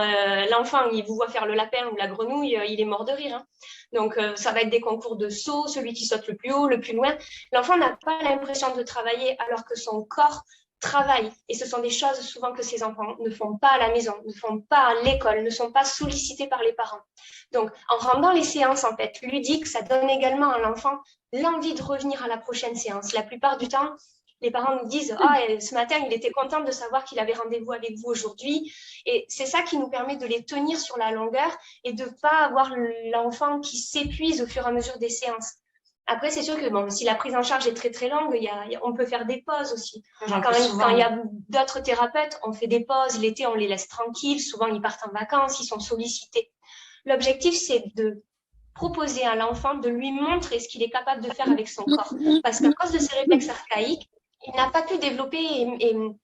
l'enfant il vous voit faire le lapin ou la grenouille, il est mort de rire. Hein. Donc ça va être des concours de saut, celui qui saute le plus haut, le plus loin. L'enfant n'a pas l'impression de travailler alors que son corps travaille. Et ce sont des choses souvent que ces enfants ne font pas à la maison, ne font pas à l'école, ne sont pas sollicités par les parents. Donc en rendant les séances en fait ludiques, ça donne également à l'enfant l'envie de revenir à la prochaine séance. La plupart du temps, les parents nous disent « Ah, ce matin, il était content de savoir qu'il avait rendez-vous avec vous aujourd'hui. » Et c'est ça qui nous permet de les tenir sur la longueur et de ne pas avoir l'enfant qui s'épuise au fur et à mesure des séances. Après, c'est sûr que si la prise en charge est très, très longue, on peut faire des pauses aussi. Quand il y a d'autres thérapeutes, on fait des pauses. L'été, on les laisse tranquilles. Souvent, ils partent en vacances, ils sont sollicités. L'objectif, c'est de proposer à l'enfant de lui montrer ce qu'il est capable de faire avec son corps. Parce qu'à cause de ses réflexes archaïques, il n'a pas pu développer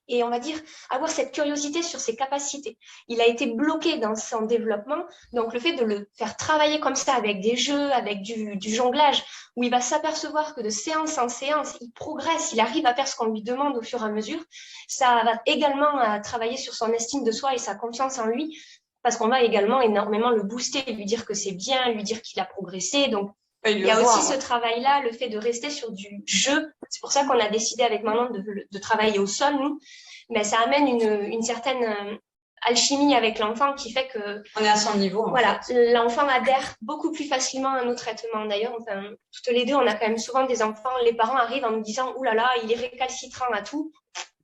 et on va dire avoir cette curiosité sur ses capacités. Il a été bloqué dans son développement. Donc, le fait de le faire travailler comme ça avec des jeux, avec du jonglage, où il va s'apercevoir que de séance en séance, il progresse, il arrive à faire ce qu'on lui demande au fur et à mesure, ça va également travailler sur son estime de soi et sa confiance en lui, parce qu'on va également énormément le booster, lui dire que c'est bien, lui dire qu'il a progressé. Donc, il y a aussi ce travail-là, le fait de rester sur du jeu. C'est pour ça qu'on a décidé avec Manon de travailler au sol, nous. Mais ça amène une certaine alchimie avec l'enfant qui fait que... On est à son niveau. Voilà, l'enfant adhère beaucoup plus facilement à nos traitements. D'ailleurs, toutes les deux, on a quand même souvent des enfants, les parents arrivent en nous disant « Ouh là là, il est récalcitrant à tout ».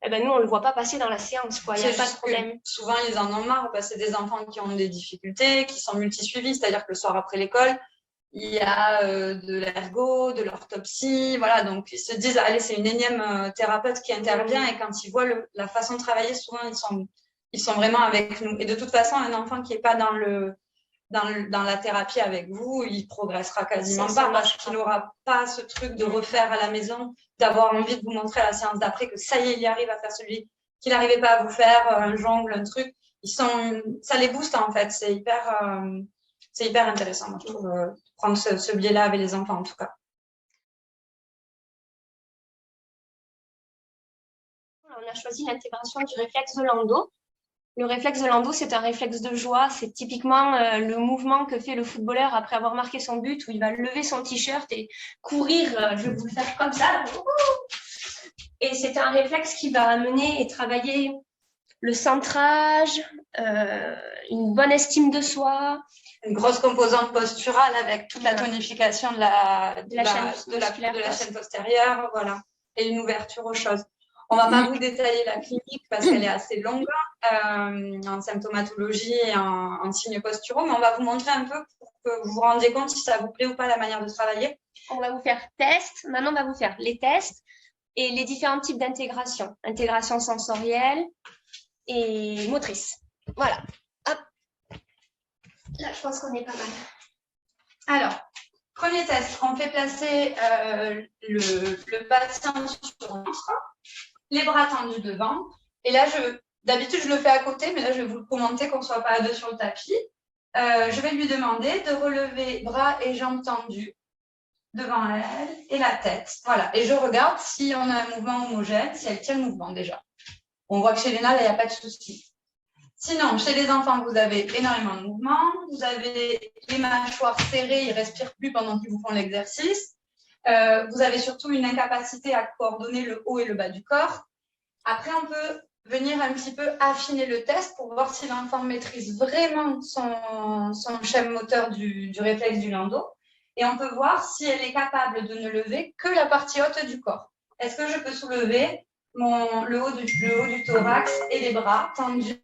Eh ben, nous, on ne le voit pas passer dans la séance, quoi. Il n'y a pas de problème. Souvent, ils en ont marre. C'est des enfants qui ont des difficultés, qui sont multisuivis, c'est-à-dire que le soir après l'école, il y a de l'ergo, de l'orthopsie, voilà, donc ils se disent, allez, c'est une énième thérapeute qui intervient et quand ils voient la façon de travailler, souvent ils sont vraiment avec nous. Et de toute façon, un enfant qui n'est pas dans la thérapie avec vous, il progressera quasiment pas parce qu'il n'aura pas ce truc de refaire à la maison, d'avoir envie de vous montrer à la séance d'après que ça y est, il arrive à faire celui qu'il n'arrivait pas à vous faire, un jongle, un truc. Ça les booste en fait, c'est hyper intéressant, moi, je trouve, prendre ce biais-là avec les enfants, en tout cas. On a choisi l'intégration du réflexe de Landau. Le réflexe de Landau, c'est un réflexe de joie. C'est typiquement le mouvement que fait le footballeur après avoir marqué son but, où il va lever son t-shirt et courir. Je vais vous le faire comme ça. Et c'est un réflexe qui va amener et travailler le centrage, une bonne estime de soi. Une grosse composante posturale avec toute la tonification de la chaîne postérieure, voilà, et une ouverture aux choses. On ne va pas vous détailler la clinique parce qu'elle est assez longue en symptomatologie et en signes posturaux, mais on va vous montrer un peu pour que vous vous rendiez compte si ça vous plaît ou pas la manière de travailler. On va vous faire test. Maintenant, on va vous faire les tests. et les différents types d'intégration. Intégration sensorielle et motrice. Voilà. Hop. Là, je pense qu'on est pas mal. Alors, premier test, on fait placer le patient sur le ventre, les bras tendus devant. Et là, d'habitude, je le fais à côté, mais là, je vais vous le commenter qu'on ne soit pas à deux sur le tapis. Je vais lui demander de relever bras et jambes tendus devant elle et la tête. Voilà. Et je regarde si on a un mouvement homogène, si elle tient le mouvement déjà. On voit que chez Léna, là, il n'y a pas de souci. Sinon, chez les enfants, vous avez énormément de mouvements. Vous avez les mâchoires serrées, ils ne respirent plus pendant qu'ils vous font l'exercice. Vous avez surtout une incapacité à coordonner le haut et le bas du corps. Après, on peut venir un petit peu affiner le test pour voir si l'enfant maîtrise vraiment son schème moteur du réflexe du landau. Et on peut voir si elle est capable de ne lever que la partie haute du corps. Est-ce que je peux soulever le haut du thorax et les bras tendus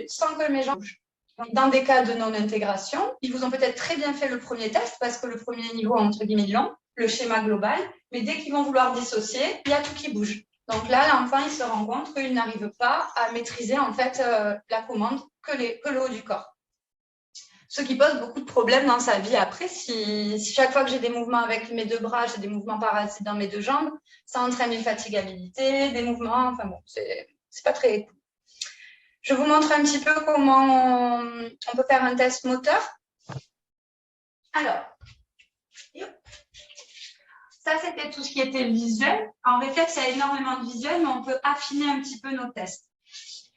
sans que mes jambes bougent? Dans des cas de non-intégration, ils vous ont peut-être très bien fait le premier test parce que le premier niveau, entre guillemets, long, le schéma global, mais dès qu'ils vont vouloir dissocier, il y a tout qui bouge. Donc là, l'enfant, il se rend compte qu'il n'arrive pas à maîtriser en fait la commande que le haut du corps. Ce qui pose beaucoup de problèmes dans sa vie après. Si chaque fois que j'ai des mouvements avec mes deux bras, j'ai des mouvements parasites dans mes deux jambes, ça entraîne une fatigabilité, des mouvements, enfin bon, c'est pas très cool. Je vous montre un petit peu comment on peut faire un test moteur. Alors, ça, c'était tout ce qui était visuel. En réflexe, il y a énormément de visuel, mais on peut affiner un petit peu nos tests.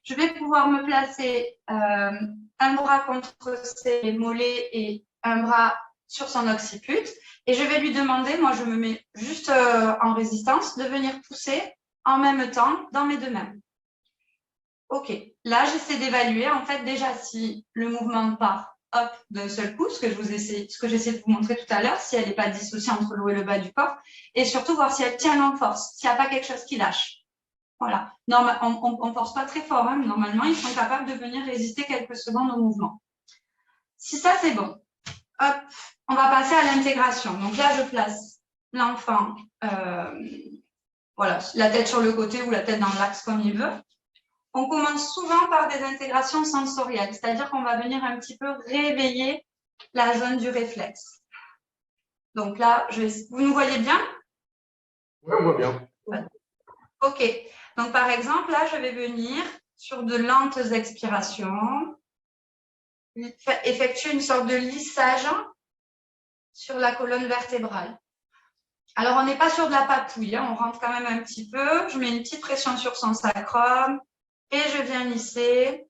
Je vais pouvoir me placer un bras contre ses mollets et un bras sur son occiput. Et je vais lui demander, moi je me mets juste en résistance, de venir pousser en même temps dans mes deux mains. Ok, là j'essaie d'évaluer en fait déjà si le mouvement part hop d'un seul coup, ce que j'essaie de vous montrer tout à l'heure, si elle n'est pas dissociée entre le haut et le bas du corps, et surtout voir si elle tient en force, s'il n'y a pas quelque chose qui lâche. Voilà. On ne force pas très fort, hein, mais normalement ils sont capables de venir résister quelques secondes au mouvement. Si ça c'est bon, hop, on va passer à l'intégration. Donc là je place l'enfant, voilà, la tête sur le côté ou la tête dans l'axe comme il veut. On commence souvent par des intégrations sensorielles, c'est-à-dire qu'on va venir un petit peu réveiller la zone du réflexe. Donc là, vous nous voyez bien? Oui, on voit bien. Ok. Donc par exemple, là, je vais venir sur de lentes expirations, effectuer une sorte de lissage sur la colonne vertébrale. Alors, on n'est pas sur de la papouille, hein, on rentre quand même un petit peu. Je mets une petite pression sur son sacrum. Et je viens lisser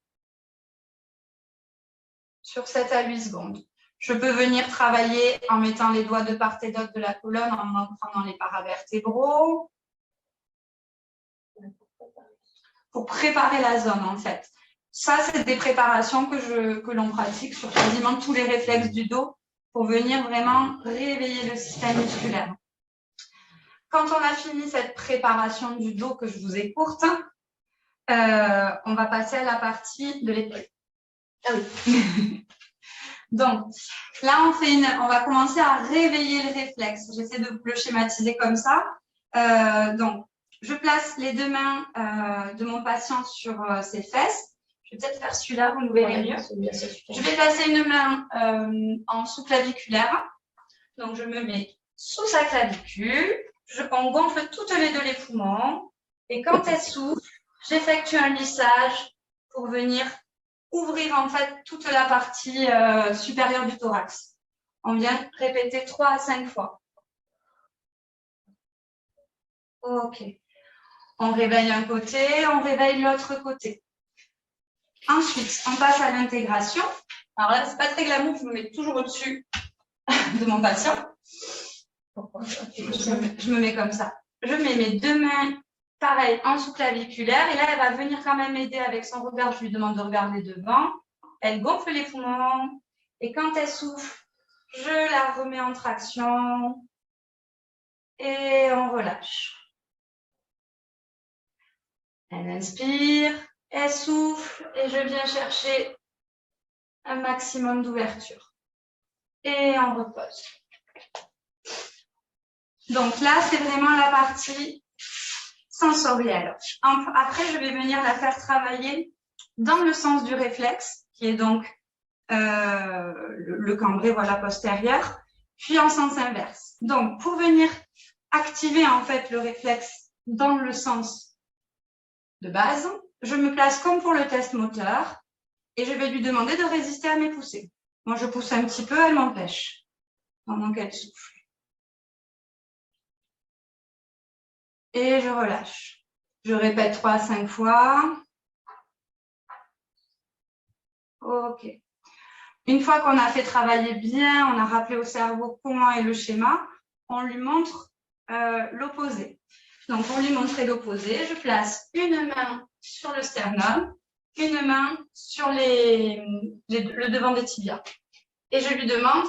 sur 7 à 8 secondes. Je peux venir travailler en mettant les doigts de part et d'autre de la colonne, en entrant dans les paravertébraux, pour préparer la zone en fait. Ça, c'est des préparations que l'on pratique sur quasiment tous les réflexes du dos pour venir vraiment réveiller le système musculaire. Quand on a fini cette préparation du dos que je vous ai courte, on va passer à la partie de l'épaule. Ah oui. Donc, là, on va commencer à réveiller le réflexe. J'essaie de le schématiser comme ça. Donc, je place les deux mains de mon patient sur ses fesses. Je vais peut-être faire celui-là, vous le verrez mieux. Je vais placer une main en sous-claviculaire. Donc, je me mets sous sa clavicule. On gonfle toutes les deux les poumons. Et quand elle souffle, j'effectue un lissage pour venir ouvrir en fait toute la partie supérieure du thorax. On vient répéter 3 à 5 fois. Ok. On réveille un côté, on réveille l'autre côté. Ensuite, on passe à l'intégration. Alors là, c'est pas très glamour, je me mets toujours au-dessus de mon patient. Je me mets comme ça. Je mets mes deux mains, pareil, en sous-claviculaire. Et là, elle va venir quand même m'aider avec son regard. Je lui demande de regarder devant. Elle gonfle les poumons. Et quand elle souffle, je la remets en traction. Et on relâche. Elle inspire, elle souffle. Et je viens chercher un maximum d'ouverture. Et on repose. Donc là, c'est vraiment la partie sensorielle. Après, je vais venir la faire travailler dans le sens du réflexe, qui est donc le cambré voilà, postérieur, puis en sens inverse. Donc, pour venir activer en fait le réflexe dans le sens de base, je me place comme pour le test moteur et je vais lui demander de résister à mes poussées. Moi, je pousse un petit peu, elle m'empêche pendant qu'elle souffle. Et je relâche. Je répète 3 à 5 fois. OK. Une fois qu'on a fait travailler bien, on a rappelé au cerveau comment est le schéma, on lui montre l'opposé. Donc, pour lui montrer l'opposé, je place une main sur le sternum, une main sur le devant des tibias. Et je lui demande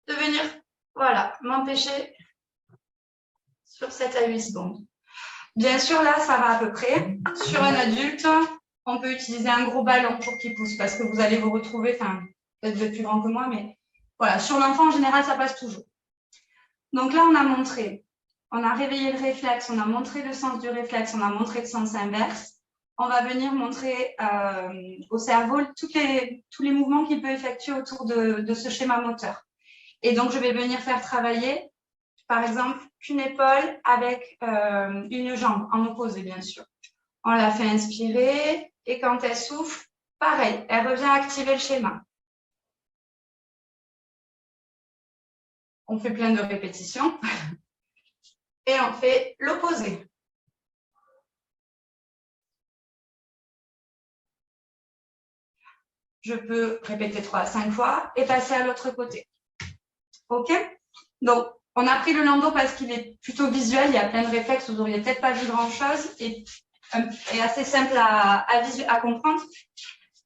de venir, voilà, m'empêcher sur 7 à 8 secondes. Bien sûr, là, ça va à peu près. Sur un adulte, on peut utiliser un gros ballon pour qu'il pousse parce que vous allez vous retrouver, enfin, peut-être vous êtes plus grand que moi, mais voilà, sur l'enfant, en général, ça passe toujours. Donc là, on a montré, on a réveillé le réflexe, on a montré le sens du réflexe, on a montré le sens inverse. On va venir montrer au cerveau tous les mouvements qu'il peut effectuer autour de ce schéma moteur. Et donc, je vais venir faire travailler par exemple, qu'une épaule avec une jambe en opposé, bien sûr. On la fait inspirer et quand elle souffle, pareil, elle revient activer le schéma. On fait plein de répétitions et on fait l'opposé. Je peux répéter 3 à 5 fois et passer à l'autre côté. OK? Donc, on a pris le landau parce qu'il est plutôt visuel, il y a plein de réflexes, vous n'auriez peut-être pas vu grand-chose et assez simple à comprendre.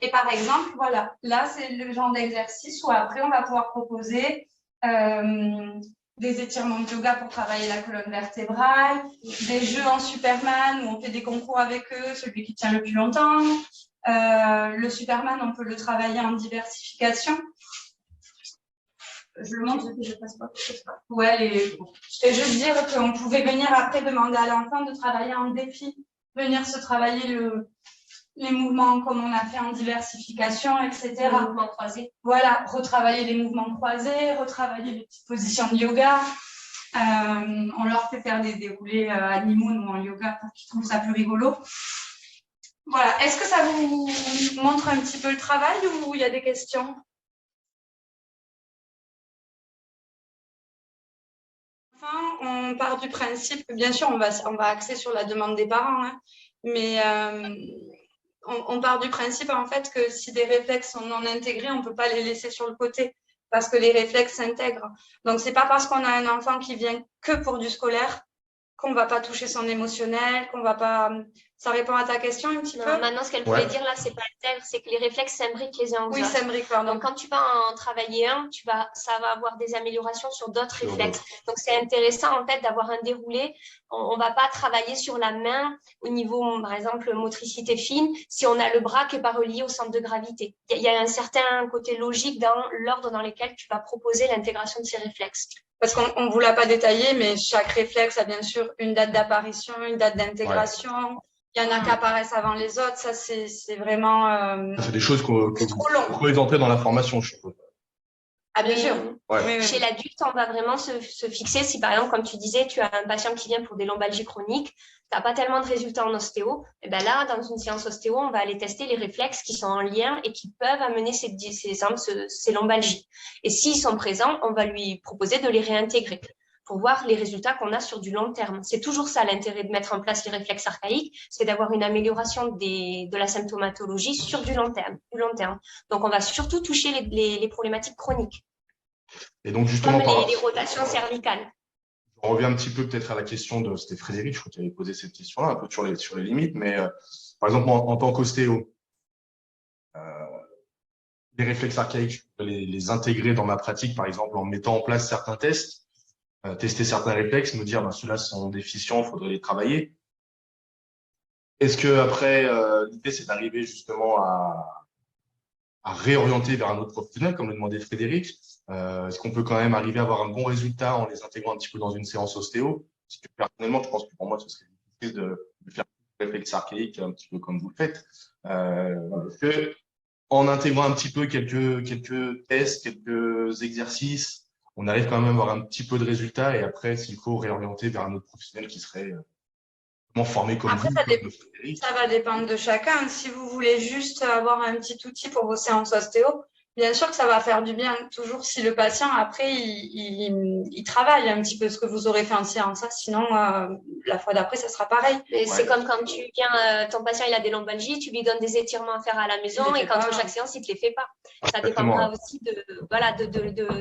Et par exemple, voilà, là, c'est le genre d'exercice où après, on va pouvoir proposer des étirements de yoga pour travailler la colonne vertébrale, des jeux en Superman où on fait des concours avec eux, celui qui tient le plus longtemps. Le Superman, on peut le travailler en diversification. Je le montre, je ne passe pas. Ouais, je vais juste dire qu'on pouvait venir après demander à l'enfant de travailler en défi, venir se travailler les mouvements comme on a fait en diversification, etc. Les mouvements croisés. Voilà, retravailler les mouvements croisés, retravailler les petites positions de yoga. On leur fait faire des déroulés animaux ou en yoga pour qu'ils trouvent ça plus rigolo. Voilà, est-ce que ça vous montre un petit peu le travail ou il y a des questions ? On part du principe, bien sûr, on va axer sur la demande des parents, hein, mais on part du principe en fait que si des réflexes sont non intégrés, on ne peut pas les laisser sur le côté parce que les réflexes s'intègrent. Donc, ce n'est pas parce qu'on a un enfant qui vient que pour du scolaire qu'on ne va pas toucher son émotionnel, qu'on va pas… Ça répond à ta question un petit peu ? Maintenant, ce qu'elle voulait dire là, c'est pas intègre, c'est que les réflexes s'imbriquent les uns aux autres. Oui, s'imbriquent, pardon. Donc, quand tu vas en travailler un, ça va avoir des améliorations sur d'autres réflexes. Donc, c'est intéressant en fait d'avoir un déroulé. On va pas travailler sur la main au niveau, par exemple, motricité fine, si on a le bras qui n'est pas relié au centre de gravité. Il y a un certain côté logique dans l'ordre dans lequel tu vas proposer l'intégration de ces réflexes. Parce qu'on ne vous l'a pas détaillé, mais chaque réflexe a bien sûr une date d'apparition, une date d'intégration. Ouais. Il y en a qui apparaissent avant les autres. Ça, c'est vraiment… c'est des choses que vous pouvez entrer dans la formation, je suppose. Ah, bien sûr. Ouais. Chez l'adulte, on va vraiment se fixer. Si par exemple, comme tu disais, tu as un patient qui vient pour des lombalgies chroniques, tu n'as pas tellement de résultats en ostéo, et bien là, dans une séance ostéo, on va aller tester les réflexes qui sont en lien et qui peuvent amener ces lombalgies. Et s'ils sont présents, on va lui proposer de les réintégrer pour voir les résultats qu'on a sur du long terme. C'est toujours ça l'intérêt de mettre en place les réflexes archaïques, c'est d'avoir une amélioration de la symptomatologie sur du long terme. Donc, on va surtout toucher les problématiques chroniques. Et donc, justement, comme les rotations cervicales. On revient un petit peu peut-être à la question c'était Frédéric, je crois qu'il avait posé cette question-là, un peu sur les limites, mais par exemple, en tant qu'ostéo, les réflexes archaïques, je peux les intégrer dans ma pratique, par exemple, en mettant en place certains tests, tester certains réflexes, me dire ceux-là sont déficients, il faudrait les travailler. Est-ce que après l'idée c'est d'arriver justement à réorienter vers un autre professionnel, comme le demandait Frédéric? Est-ce qu'on peut quand même arriver à avoir un bon résultat en les intégrant un petit peu dans une séance ostéo? Parce que personnellement, je pense que pour moi, ce serait difficile de faire un réflexe archaïque un petit peu comme vous le faites. Est-ce que en intégrant un petit peu quelques tests, quelques exercices, on arrive quand même à avoir un petit peu de résultats et après, s'il faut réorienter vers un autre professionnel qui serait formé comme Après, vous, comme Frédéric? ça va dépendre de chacun. Si vous voulez juste avoir un petit outil pour vos séances ostéo, bien sûr que ça va faire du bien. Toujours si le patient, après, il travaille un petit peu ce que vous aurez fait en séance. Sinon, la fois d'après, ça sera pareil. Mais c'est comme quand tu viens, ton patient il a des lombalgies, tu lui donnes des étirements à faire à la maison et quand chaque séance, il ne te les fait pas. Ça dépendra aussi de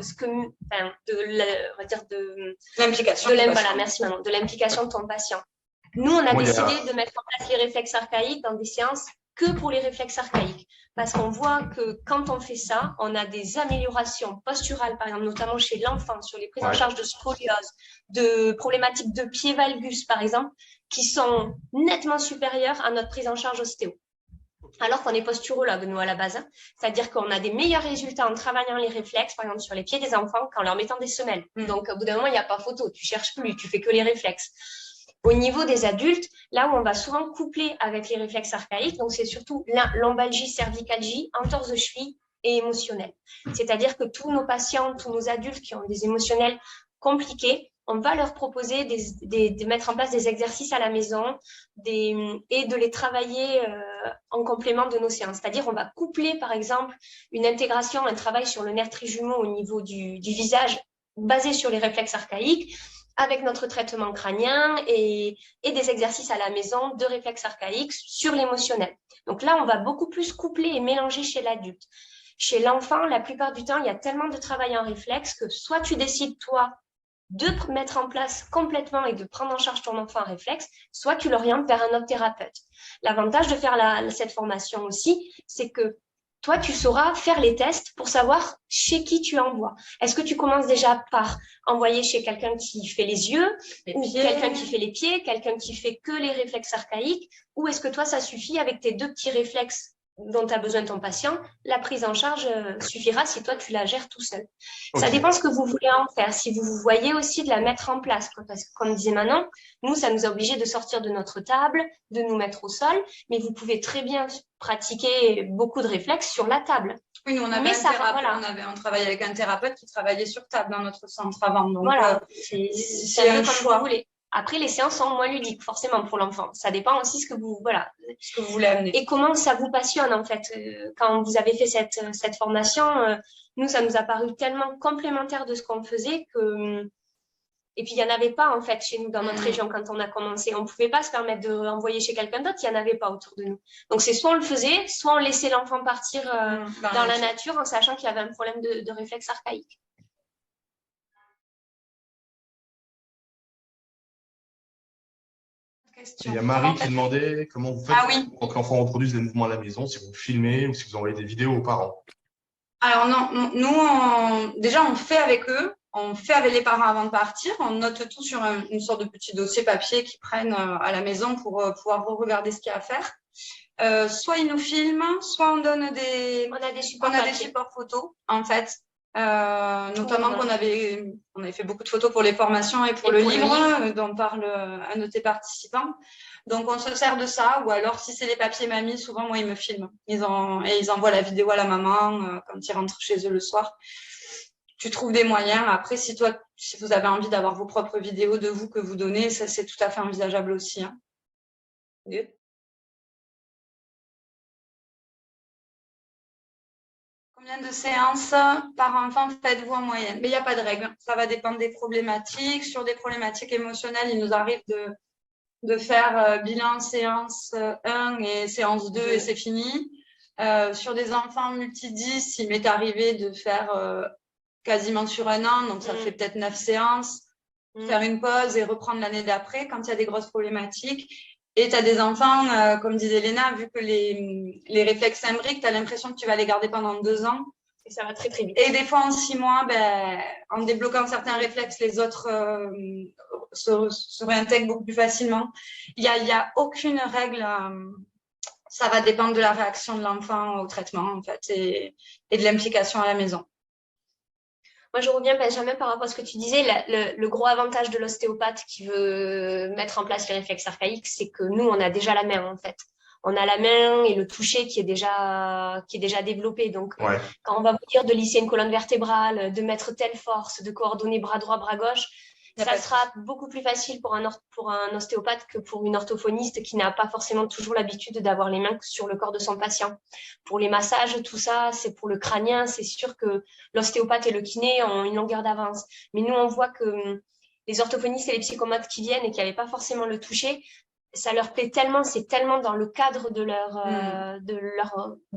ce que, enfin, on va dire de l'implication. Voilà, merci maman, de l'implication de ton patient. Nous, on a décidé de mettre en place les réflexes archaïques dans des séances que pour les réflexes archaïques. Parce qu'on voit que quand on fait ça, on a des améliorations posturales, par exemple, notamment chez l'enfant, sur les prises en charge de scoliose, de problématiques de pied valgus, par exemple, qui sont nettement supérieures à notre prise en charge ostéo. Alors qu'on est posturologue, nous, à la base. C'est-à-dire qu'on a des meilleurs résultats en travaillant les réflexes, par exemple, sur les pieds des enfants, qu'en leur mettant des semelles. Donc, au bout d'un moment, il n'y a pas photo. Tu cherches plus, tu fais que les réflexes. Au niveau des adultes, là où on va souvent coupler avec les réflexes archaïques, donc c'est surtout la lombalgie, cervicalgie, entorse de cheville et émotionnelle. C'est-à-dire que tous nos patients, tous nos adultes qui ont des émotionnels compliqués, on va leur proposer de mettre en place des exercices à la maison et de les travailler en complément de nos séances. C'est-à-dire on va coupler, par exemple, une intégration, un travail sur le nerf trijumeau au niveau du visage basé sur les réflexes archaïques, avec notre traitement crânien et des exercices à la maison de réflexes archaïques sur l'émotionnel. Donc là, on va beaucoup plus coupler et mélanger chez l'adulte. Chez l'enfant, la plupart du temps, il y a tellement de travail en réflexe que soit tu décides, toi, de mettre en place complètement et de prendre en charge ton enfant en réflexe, soit tu l'orientes vers un autre thérapeute. L'avantage de faire cette formation aussi, c'est que toi, tu sauras faire les tests pour savoir chez qui tu envoies. Est-ce que tu commences déjà par envoyer chez quelqu'un qui fait les yeux, ou quelqu'un qui fait les pieds, quelqu'un qui fait que les réflexes archaïques, ou est-ce que toi, ça suffit avec tes 2 petits réflexes dont a besoin ton patient, la prise en charge suffira si toi, tu la gères tout seul. Okay. Ça dépend ce que vous voulez en faire. Si vous voyez aussi de la mettre en place, parce que comme disait Manon, nous, ça nous a obligés de sortir de notre table, de nous mettre au sol, mais vous pouvez très bien pratiquer beaucoup de réflexes sur la table. Oui, nous, on avait on travaillait avec un thérapeute qui travaillait sur table dans notre centre avant. Donc, voilà, c'est un peu comme vous voulez. Après, les séances sont moins ludiques, forcément, pour l'enfant. Ça dépend aussi ce que vous voulez amener. Et comment ça vous passionne, en fait. Quand vous avez fait cette formation, nous, ça nous a paru tellement complémentaire de ce qu'on faisait que... Et puis, il n'y en avait pas, en fait, chez nous, dans notre région, quand on a commencé. On ne pouvait pas se permettre de l'envoyer chez quelqu'un d'autre, il n'y en avait pas autour de nous. Donc, c'est soit on le faisait, soit on laissait l'enfant partir dans la nature en sachant qu'il y avait un problème de réflexe archaïque. Il y a Marie qui demandait comment vous faites pour que l'enfant reproduise des mouvements à la maison, si vous filmez ou si vous envoyez des vidéos aux parents. Alors non, nous, déjà on fait avec eux, on fait avec les parents avant de partir, on note tout sur une sorte de petit dossier papier qu'ils prennent à la maison pour pouvoir regarder ce qu'il y a à faire. Soit ils nous filment, soit on donne on a des supports photos en fait. Notamment qu'on avait fait beaucoup de photos pour les formations et pour le livre dont parle un de tes participants. Donc, on se sert de ça. Ou alors, si c'est les papiers mamie, souvent, moi, ils me filment. Ils envoient la vidéo à la maman quand ils rentrent chez eux le soir. Tu trouves des moyens. Après, si vous avez envie d'avoir vos propres vidéos de vous que vous donnez, ça, c'est tout à fait envisageable aussi. Hein. Combien de séances par enfant faites-vous en moyenne? Mais il n'y a pas de règle. Ça va dépendre des problématiques. Sur des problématiques émotionnelles, il nous arrive de faire bilan séance 1 et séance 2 et c'est fini. Sur des enfants multi-10, il m'est arrivé de faire quasiment sur un an, donc ça fait peut-être 9 séances, faire une pause et reprendre l'année d'après quand il y a des grosses problématiques. Et tu as des enfants, comme disait Léna, vu que les réflexes s'imbriquent, tu as l'impression que tu vas les garder pendant 2 ans. Et ça va très, très vite. Et des fois, en 6 mois, en débloquant certains réflexes, les autres se réintègrent beaucoup plus facilement. Il y a aucune règle Ça va dépendre de la réaction de l'enfant au traitement, en fait, et de l'implication à la maison. Moi, je reviens, Benjamin, par rapport à ce que tu disais. Le gros avantage de l'ostéopathe qui veut mettre en place les réflexes archaïques, c'est que nous, on a déjà la main, en fait. On a la main et le toucher qui est déjà développé. Donc, Ouais. quand on va vous dire de lisser une colonne vertébrale, de mettre telle force, de coordonner bras droit, bras gauche, ça sera beaucoup plus facile pour un ostéopathe que pour une orthophoniste qui n'a pas forcément toujours l'habitude d'avoir les mains sur le corps de son patient. Pour les massages, tout ça, c'est pour le crânien. C'est sûr que l'ostéopathe et le kiné ont une longueur d'avance. Mais nous, on voit que les orthophonistes et les psychomotes qui viennent et qui n'avaient pas forcément le toucher, ça leur plaît tellement, c'est tellement dans le cadre de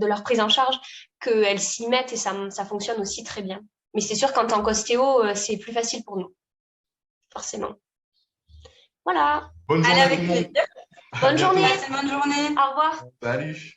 leur prise en charge qu'elles s'y mettent et ça fonctionne aussi très bien. Mais c'est sûr qu'en tant qu'ostéo, c'est plus facile pour nous. Forcément. Voilà. Bonne journée Allez, tout le monde. avec plaisir. Bonne journée. Bonne journée. Au revoir. Salut.